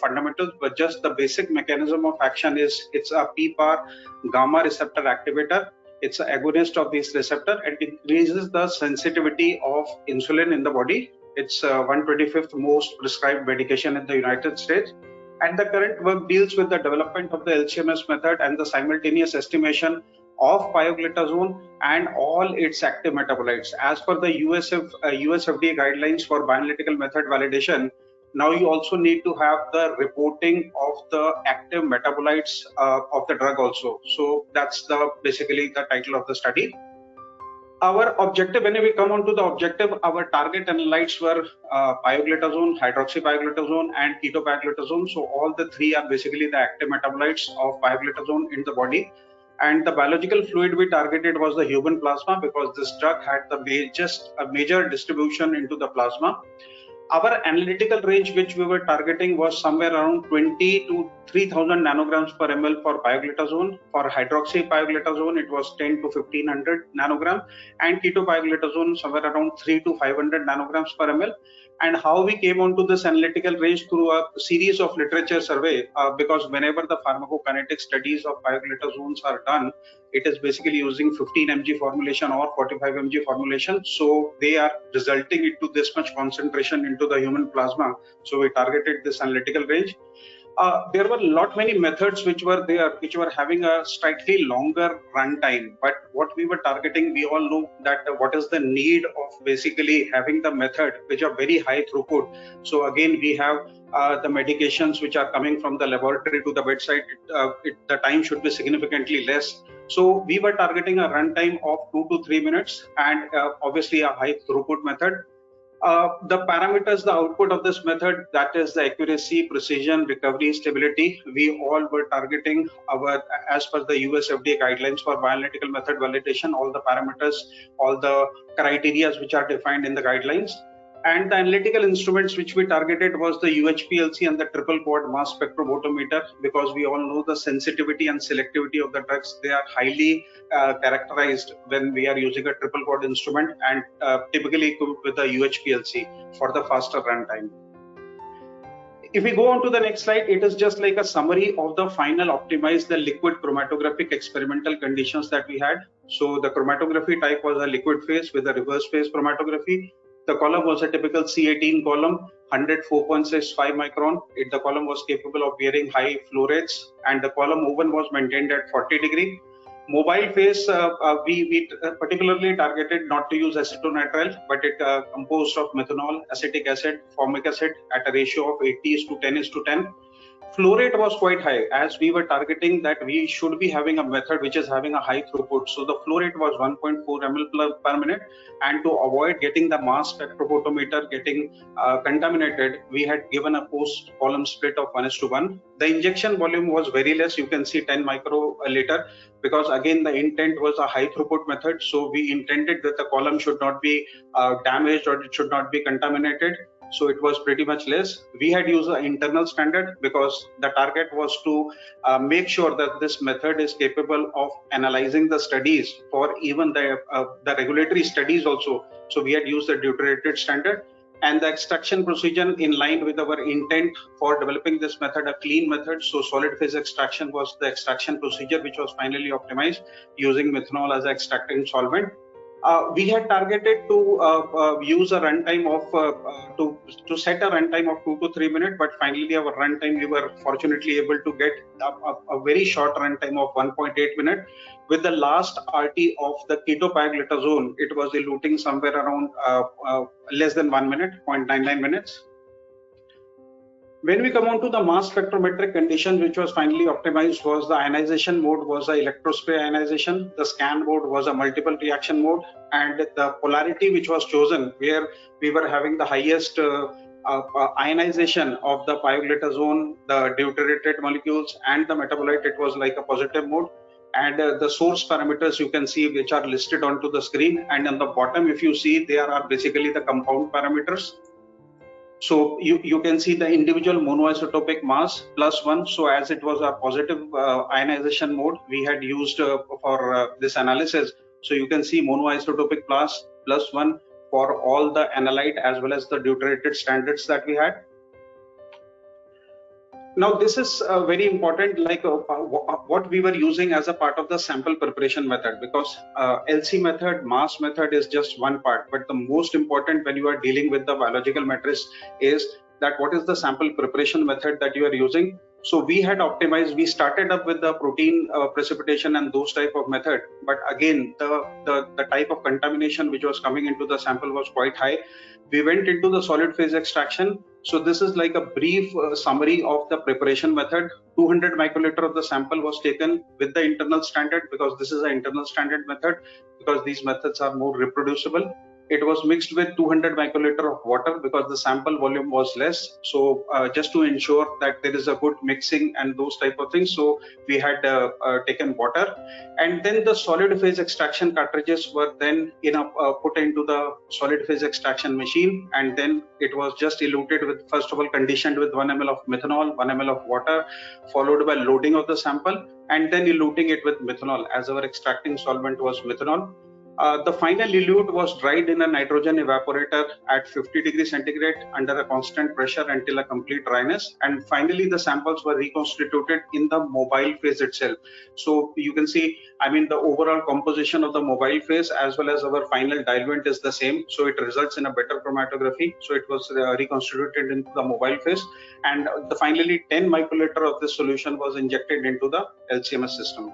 fundamentals, but just the basic mechanism of action is it's a PPAR gamma receptor activator. It's an agonist of this receptor and it increases the sensitivity of insulin in the body. It's 125th most prescribed medication in the United States. And the current work deals with the development of the LCMS method and the simultaneous estimation of pioglitazone and all its active metabolites. As per the US FDA guidelines for bioanalytical method validation, now you also need to have the reporting of the active metabolites of the drug also. So that's basically the title of the study. Our objective, when we come on to the objective, our target analytes were pioglitazone, hydroxypioglitazone, and ketopioglitazone. So all the three are basically the active metabolites of pioglitazone in the body. And the biological fluid we targeted was the human plasma because this drug had a major distribution into the plasma. Our analytical range which we were targeting was somewhere around 20 to 3000 nanograms per ml for pioglitazone. For hydroxypioglitazone, it was 10 to 1500 nanogram, and ketopioglitazone somewhere around 3 to 500 nanograms per ml. And how we came onto this analytical range through a series of literature survey, because whenever the pharmacokinetic studies of pioglitazones are done, it is basically using 15 mg formulation or 45 mg formulation. So they are resulting into this much concentration into the human plasma. So we targeted this analytical range. There were many methods which were having a slightly longer runtime, but what we were targeting, we all know that what is the need of basically having the method which are very high throughput. So again, we have the medications which are coming from the laboratory to the bedside, the time should be significantly less. So we were targeting a runtime of 2 to 3 minutes and obviously a high throughput method. The parameters, the output of this method, that is the accuracy, precision, recovery, stability, we all were targeting as per the US FDA guidelines for bioanalytical method validation, all the parameters, all the criteria which are defined in the guidelines. And the analytical instruments which we targeted was the UHPLC and the triple quad mass spectrophotometer, because we all know the sensitivity and selectivity of the drugs. They are highly characterized when we are using a triple quad instrument, and typically equipped with the UHPLC for the faster runtime. If we go on to the next slide, it is just like a summary of the final optimized the liquid chromatographic experimental conditions that we had. So the chromatography type was a liquid phase with a reverse phase chromatography. The column was a typical C18 column, 104.65 micron. The column was capable of bearing high flow rates, and the column oven was maintained at 40 degree. Mobile phase, we particularly targeted not to use acetonitrile, but it composed of methanol, acetic acid, formic acid at a ratio of 80:10:10. Flow rate was quite high, as we were targeting that we should be having a method which is having a high throughput. So the flow rate was 1.4 ml per minute, and to avoid getting the mass spectrophotometer getting contaminated, we had given a post column split of 1:1. The injection volume was very less. You can see 10 microliter, because again the intent was a high throughput method. So we intended that the column should not be damaged or it should not be contaminated. So it was pretty much less. We had used an internal standard because the target was to make sure that this method is capable of analyzing the studies for even the regulatory studies also. So we had used the deuterated standard, and the extraction procedure in line with our intent for developing this method, a clean method. So solid phase extraction was the extraction procedure which was finally optimized using methanol as an extracting solvent. We had targeted to use a runtime of to set a runtime of 2 to 3 minutes, but finally our runtime, we were fortunately able to get a very short runtime of 1.8 minutes. With the last RT of the ketopaglitazone, it was eluting somewhere around less than 1 minute, 0.99 minutes. When we come on to the mass spectrometric condition, which was finally optimized, was the ionization mode was a electrospray ionization, the scan mode was a multiple reaction mode, and the polarity which was chosen, where we were having the highest ionization of the pioglitazone, the deuterated molecules, and the metabolite, it was like a positive mode. And the source parameters you can see, which are listed onto the screen, and on the bottom, if you see, there are basically the compound parameters. So you can see the individual monoisotopic mass +1. So as it was a positive ionization mode, we had used for this analysis. So you can see monoisotopic class +1 for all the analyte as well as the deuterated standards that we had. Now this is very important, like what we were using as a part of the sample preparation method, because LC method, mass method is just one part, but the most important when you are dealing with the biological matrix is that what is the sample preparation method that you are using. So we had optimized, we started up with the protein precipitation and those type of method, but again the type of contamination which was coming into the sample was quite high. We went into the solid phase extraction. So this is like a brief summary of the preparation method. 200 microliter of the sample was taken with the internal standard, because this is an internal standard method, because these methods are more reproducible. It was mixed with 200 microliter of water because the sample volume was less. So just to ensure that there is a good mixing and those type of things, so we had taken water, and then the solid phase extraction cartridges were then put into the solid phase extraction machine, and then it was just eluted with, first of all, conditioned with 1 ml of methanol, 1 ml of water, followed by loading of the sample, and then eluting it with methanol, as our extracting solvent was methanol. The final elute was dried in a nitrogen evaporator at 50 degrees centigrade under a constant pressure until a complete dryness. And finally, the samples were reconstituted in the mobile phase itself. So you can see, I mean, the overall composition of the mobile phase as well as our final diluent is the same. So it results in a better chromatography. So it was reconstituted into the mobile phase. And finally, 10 microliter of this solution was injected into the LCMS system.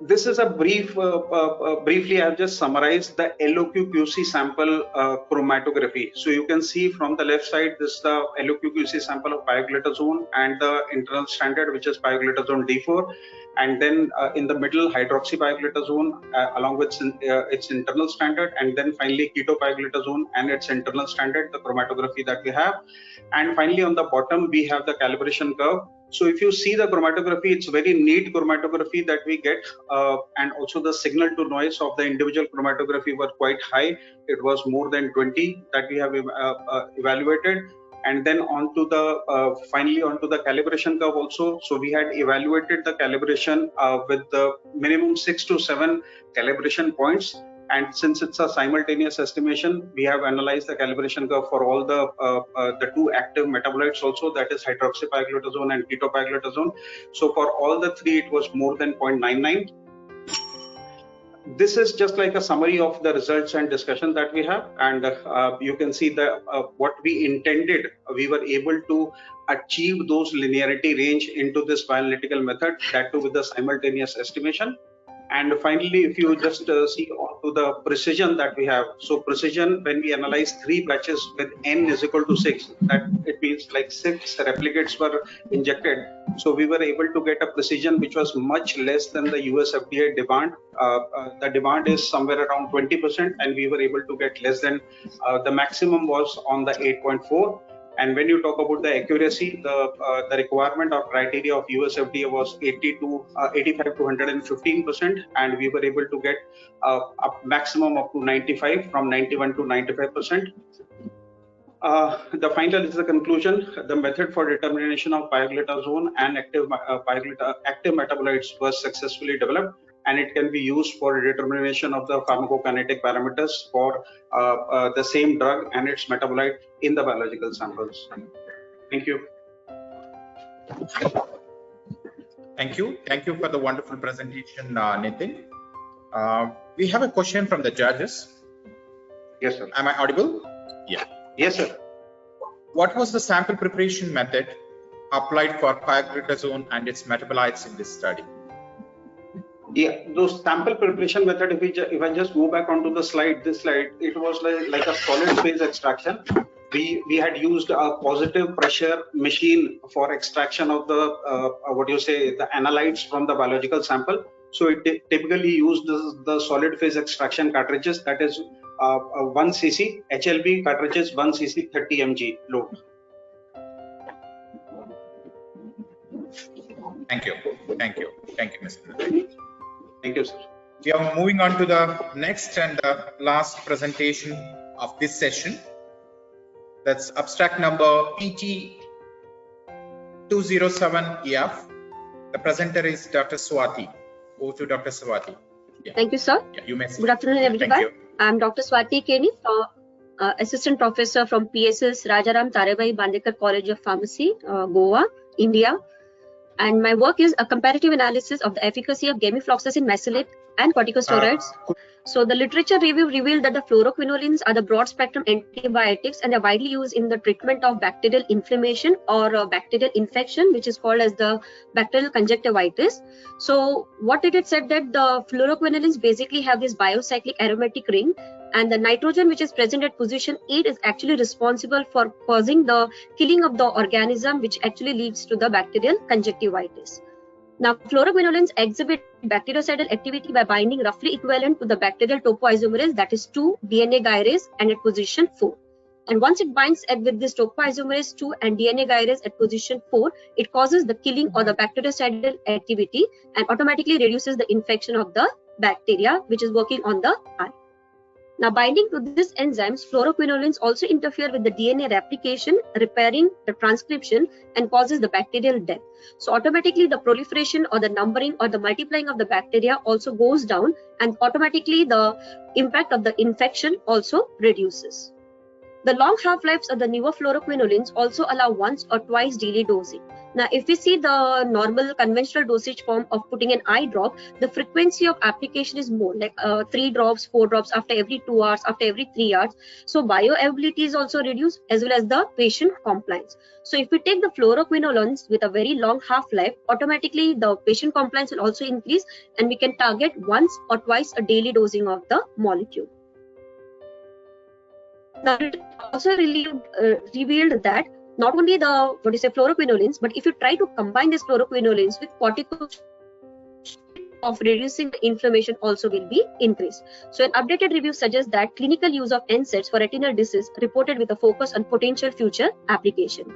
This is a briefly I've just summarized the LOQ-QC sample chromatography. So you can see from the left side, this is the LOQ-QC sample of pioglitazone and the internal standard, which is pioglitazone D4. And then in the middle, hydroxypioglitazone along with its internal standard, and then finally ketopaglitazone and its internal standard, the chromatography that we have. And finally on the bottom, we have the calibration curve. So if you see the chromatography, it's very neat chromatography that we get, and also the signal to noise of the individual chromatography were quite high. It was more than 20 that we have evaluated. And then onto the finally onto the calibration curve also. So we had evaluated the calibration with the minimum 6 to 7 calibration points. And since it's a simultaneous estimation, we have analyzed the calibration curve for all the two active metabolites also, that is hydroxypioglitazone and ketopaglitazone. So for all the three, it was more than 0.99. This is just like a summary of the results and discussion that we have, and you can see the what we intended. We were able to achieve those linearity range into this bioanalytical method, that too with the simultaneous estimation. And finally, if you just see on to the precision that we have. So precision, when we analyze 3 batches with n is equal to 6, that it means like 6 replicates were injected. So we were able to get a precision which was much less than the US FDA demand. The demand is somewhere around 20%, and we were able to get less than the maximum was on the 8.4. And when you talk about the accuracy, the requirement or criteria of US FDA was 85 to 115%, and we were able to get a maximum up to 95, from 91 to 95%. The final is the conclusion. The method for determination of pioglitazone and active metabolites was successfully developed, and it can be used for determination of the pharmacokinetic parameters for the same drug and its metabolite in the biological samples. Thank you. Thank you. Thank you for the wonderful presentation, Nitin. We have a question from the judges. Yes, sir. Am I audible? Yeah. Yes, sir. What was the sample preparation method applied for pioglitazone and its metabolites in this study? Yeah, those sample preparation method, if I just go back onto the slide, this slide, it was like a solid phase extraction. We had used a positive pressure machine for extraction of the the analytes from the biological sample. So it typically used the solid phase extraction cartridges, that is 1 cc HLB cartridges, 1 cc 30 mg load. Thank you. Thank you. Thank you, Mr. Nitin. Thank you, sir. We are moving on to the next and last presentation of this session. That's abstract number PT207EF. The presenter is Dr. Swati. Over to Dr. Swati. Yeah. Thank you, sir. Yeah, you may. Good afternoon, everyone. I'm Dr. Swati Keni, Assistant Professor from PSS Rajaram Tarabai Bandekar College of Pharmacy, Goa, India. And my work is a comparative analysis of the efficacy of gemifloxacin mesylate and corticosteroids. So the literature review revealed that the fluoroquinolines are the broad spectrum antibiotics, and they're widely used in the treatment of bacterial inflammation or bacterial infection, which is called as the bacterial conjunctivitis. So what did it said that the fluoroquinolines basically have this biocyclic aromatic ring, and the nitrogen which is present at position 8 is actually responsible for causing the killing of the organism, which actually leads to the bacterial conjunctivitis. Now, fluoroquinolines exhibit bactericidal activity by binding roughly equivalent to the bacterial topoisomerase, that is 2 DNA gyrase, and at position 4. And once it binds with this topoisomerase 2 and DNA gyrase at position 4, it causes the killing or the bactericidal activity and automatically reduces the infection of the bacteria which is working on the eye. Now, binding to these enzymes, fluoroquinolines also interfere with the DNA replication, repairing the transcription, and causes the bacterial death. So automatically the proliferation or the numbering or the multiplying of the bacteria also goes down, and automatically the impact of the infection also reduces. The long half-lives of the newer fluoroquinolines also allow once or twice daily dosing. Now, if we see the normal conventional dosage form of putting an eye drop, the frequency of application is more, like 3 drops, 4 drops after every 2 hours, after every 3 hours. So bioavailability is also reduced, as well as the patient compliance. So if we take the fluoroquinolines with a very long half-life, automatically the patient compliance will also increase, and we can target once or twice a daily dosing of the molecule. Now, it also revealed that not only the fluoroquinolines, but if you try to combine these fluoroquinolines with corticosteroids, of reducing the inflammation also will be increased. So an updated review suggests that clinical use of NSAIDs for retinal disease reported with a focus on potential future application.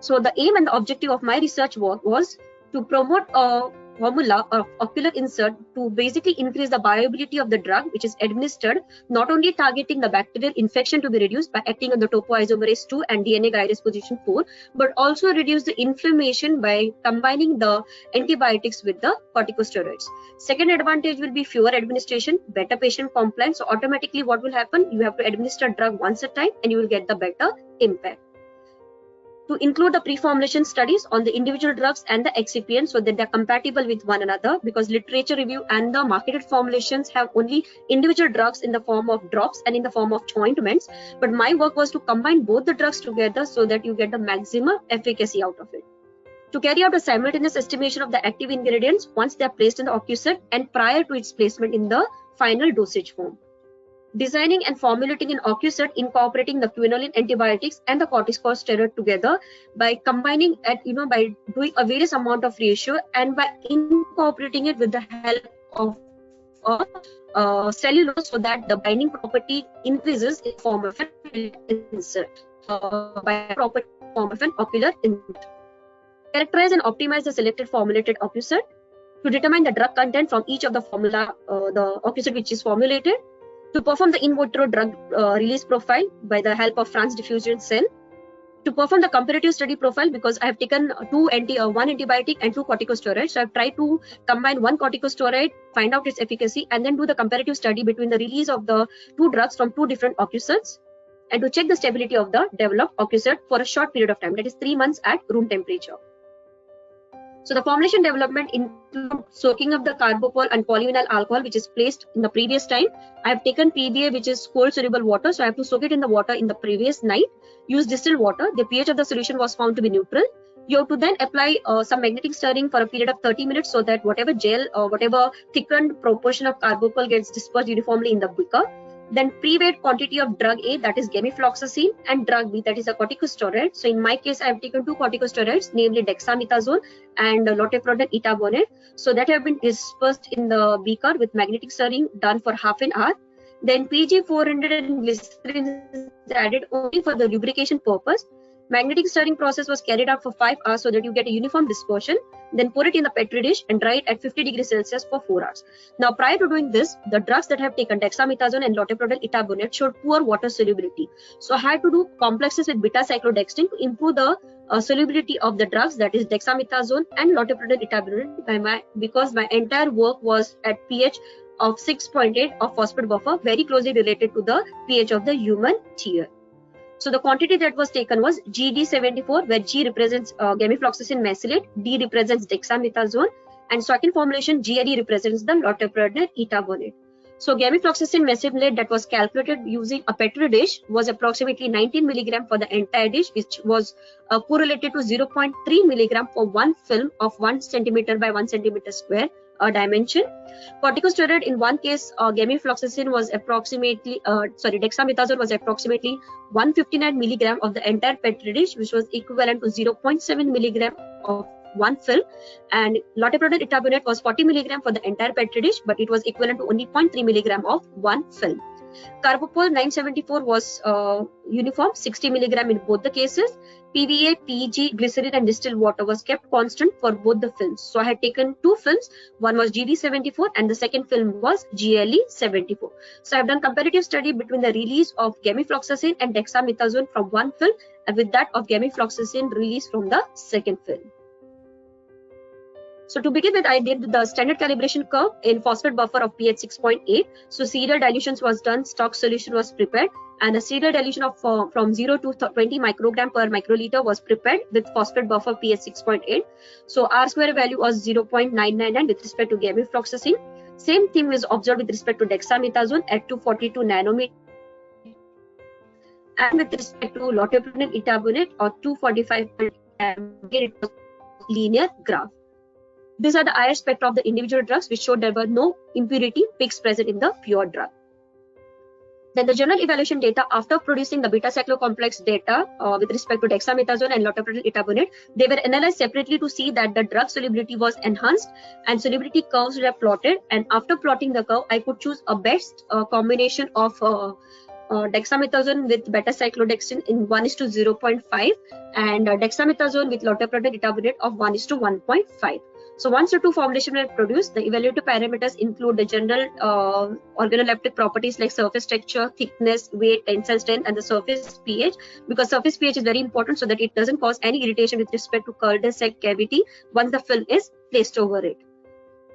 So the aim and the objective of my research work was to promote a formula of ocular insert to basically increase the bioavailability of the drug which is administered, not only targeting the bacterial infection to be reduced by acting on the topoisomerase 2 and DNA gyrase position 4, but also reduce the inflammation by combining the antibiotics with the corticosteroids. Second advantage will be fewer administration, better patient compliance. So automatically what will happen? You have to administer drug once a time and you will get the better impact. To include the pre-formulation studies on the individual drugs and the excipients so that they're compatible with one another, because literature review and the marketed formulations have only individual drugs in the form of drops and in the form of ointments. But my work was to combine both the drugs together so that you get the maximum efficacy out of it. to carry out a simultaneous estimation of the active ingredients once they are placed in the OcuSet and prior to its placement in the final dosage form. Designing and formulating an OcuSet incorporating the quinoline antibiotics and the corticosteroid together by combining by doing a various amount of ratio and by incorporating it with the help of cellulose so that the binding property increases in form of an insert by property form of an ocular insert. Characterize and optimize the selected formulated OcuSet to determine the drug content from each of the formula, the OcuSet which is formulated, to perform the in vitro drug release profile by the help of transdiffusion cell, to perform the comparative study profile because I have taken one antibiotic and 2 corticosteroids. So I've tried to combine 1 corticosteroid, find out its efficacy, and then do the comparative study between the release of the 2 drugs from 2 different OcuSets, and to check the stability of the developed OcuSet for a short period of time, that is 3 months at room temperature. So the formulation development includes soaking of the carbopol and polyvinyl alcohol, which is placed in the previous time. I have taken PBA, which is cold soluble water. So I have to soak it in the water in the previous night. Use distilled water. The pH of the solution was found to be neutral. You have to then apply some magnetic stirring for a period of 30 minutes so that whatever gel or whatever thickened proportion of carbopol gets dispersed uniformly in the beaker. Then pre-weighed quantity of drug A, that is gemifloxacin, and drug B, that is a corticosteroid. So in my case, I have taken 2 corticosteroids, namely dexamethasone and loteprodel etabonate. So that have been dispersed in the beaker with magnetic stirring done for half an hour. Then PG400 and glycerin is added only for the lubrication purpose. Magnetic stirring process was carried out for 5 hours so that you get a uniform dispersion. Then pour it in the petri dish and dry it at 50 degrees Celsius for 4 hours. Now, prior to doing this, the drugs that have taken dexamethasone and loteprodel etabonate showed poor water solubility. So I had to do complexes with beta-cyclodextrin to improve the solubility of the drugs, that is dexamethasone and loteprodel etabonate, because my entire work was at pH of 6.8 of phosphate buffer, very closely related to the pH of the human tear. So the quantity that was taken was GD74, where G represents gemifloxacin mesylate, D represents dexamethasone, and second formulation GLE represents the loteprodel etabonate. So gemifloxacin mesylate that was calculated using a petri dish was approximately 19 milligram for the entire dish, which was correlated to 0.3 milligram for 1 film of 1 centimeter by 1 centimeter square dimension. Corticosteroid in one case, gemifloxacin was approximately, dexamethasone was approximately 159 milligram of the entire petri dish, which was equivalent to 0.7 milligram of 1 film, and loteprodel etabonate was 40 milligram for the entire petri dish, but it was equivalent to only 0.3 milligram of 1 film. Carbopol 974 was uniform, 60 milligram in both the cases. PVA, PG, glycerin and distilled water was kept constant for both the films. So I had taken 2 films, one was GD74 and the second film was GLE74. So I have done comparative study between the release of gemifloxacin and dexamethasone from 1 film and with that of gemifloxacin release from the second film. So to begin with, I did the standard calibration curve in phosphate buffer of pH 6.8. So serial dilutions was done, stock solution was prepared, and the serial dilution of from 0 to 20 microgram per microliter was prepared with phosphate buffer pH 6.8. So R square value was 0.999 with respect to gemifloxacin. Same thing was observed with respect to dexamethasone at 242 nanometer. And with respect to loteprodel etabonate or 245, it was linear graph. These are the IR spectra of the individual drugs, which showed there were no impurity peaks present in the pure drug. Then the general evaluation data after producing the beta-cyclocomplex data with respect to dexamethasone and loteprodel etabonate, they were analyzed separately to see that the drug solubility was enhanced and solubility curves were plotted. And after plotting the curve, I could choose a best combination of dexamethasone with beta-cyclodextrin in 1:0.5 and dexamethasone with loteprodel etabonate of 1:1.5. So once the 2 formulations were produced, the evaluative parameters include the general organoleptic properties like surface texture, thickness, weight, tensile strength, and the surface pH, because surface pH is very important so that it doesn't cause any irritation with respect to cul-de-sac cavity once the film is placed over it.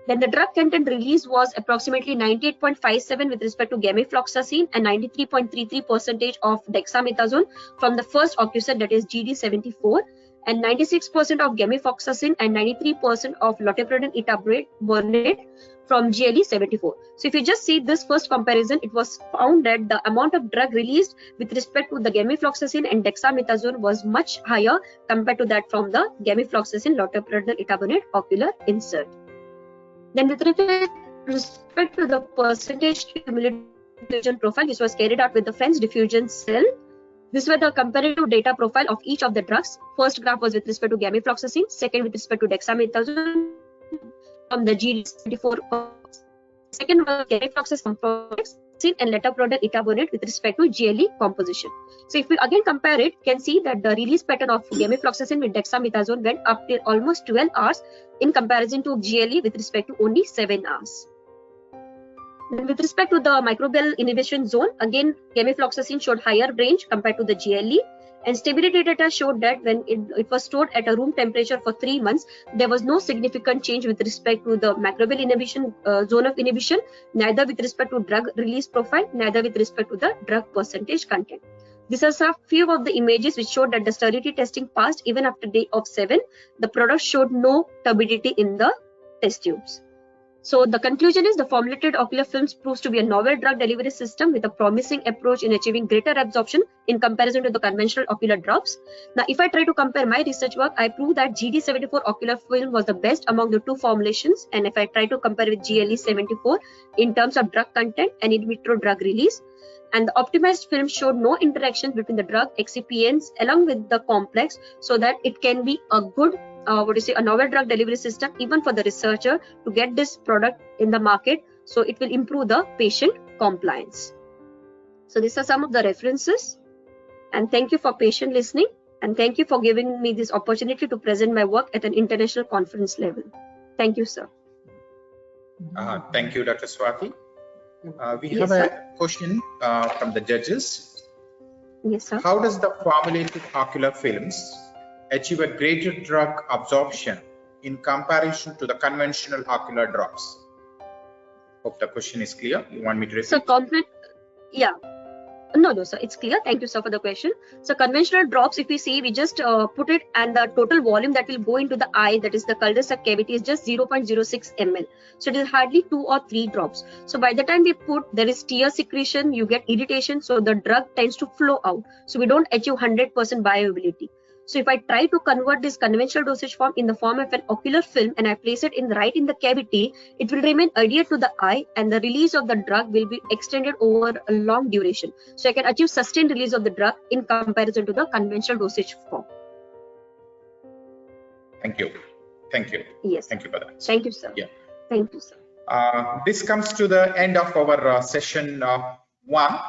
Then the drug content release was approximately 98.57 with respect to gemifloxacin and 93.33% of dexamethasone from the first OcuSet, that is GD74, and 96% of gemifloxacin and 93% of loteprodel etabonate from GLE 74. So if you just see this first comparison, it was found that the amount of drug released with respect to the gemifloxacin and dexamethasone was much higher compared to that from the gemifloxacin loteprednol etabonate ocular insert. Then with respect to the percentage cumulative diffusion profile, which was carried out with the French diffusion cell, these were the comparative data profile of each of the drugs. First graph was with respect to gemifloxacin, second with respect to dexamethasone from the GLE-74. Second was gemifloxacin and loteprednol etabonate with respect to GLE composition. So if we again compare it, you can see that the release pattern of gemifloxacin with dexamethasone went up till almost 12 hours in comparison to GLE with respect to only 7 hours. Then with respect to the microbial inhibition zone, again gemifloxacin showed higher range compared to the GLE, and stability data showed that when it was stored at a room temperature for 3 months, there was no significant change with respect to the microbial inhibition zone of inhibition, neither with respect to drug release profile, neither with respect to the drug percentage content. These are a few of the images which showed that the sterility testing passed even after day of 7. The product showed no turbidity in the test tubes. So the conclusion is the formulated ocular films proves to be a novel drug delivery system with a promising approach in achieving greater absorption in comparison to the conventional ocular drops. Now, if I try to compare my research work, I prove that GD74 ocular film was the best among the two formulations. And if I try to compare with GLE74 in terms of drug content and in vitro drug release, and the optimized film showed no interactions between the drug excipients along with the complex, so that it can be a good a novel drug delivery system even for the researcher to get this product in the market, so it will improve the patient compliance. So these are some of the references, and thank you for patient listening, and thank you for giving me this opportunity to present my work at an international conference level. Thank you, sir. Thank you, Dr. Swati. We Yes, have a question from the judges. Yes, sir. How does the formulated ocular films achieve a greater drug absorption in comparison to the conventional ocular drops? Hope the question is clear. You want me to repeat? So No, sir, it's clear. Thank you, sir, for the question. So conventional drops, if we see, we just put it, and the total volume that will go into the eye, that is the cul-de-sac cavity, is just 0.06 ml. So it is hardly 2 or 3 drops. So by the time we put, there is tear secretion, you get irritation, so the drug tends to flow out. So we don't achieve 100% bioavailability. So if I try to convert this conventional dosage form in the form of an ocular film and I place it right in the cavity, it will remain adhered to the eye, and the release of the drug will be extended over a long duration. So I can achieve sustained release of the drug in comparison to the conventional dosage form. Thank you. Thank you. Yes. Thank you for that. Thank you, sir. Yeah. Thank you, sir. This comes to the end of our session 1.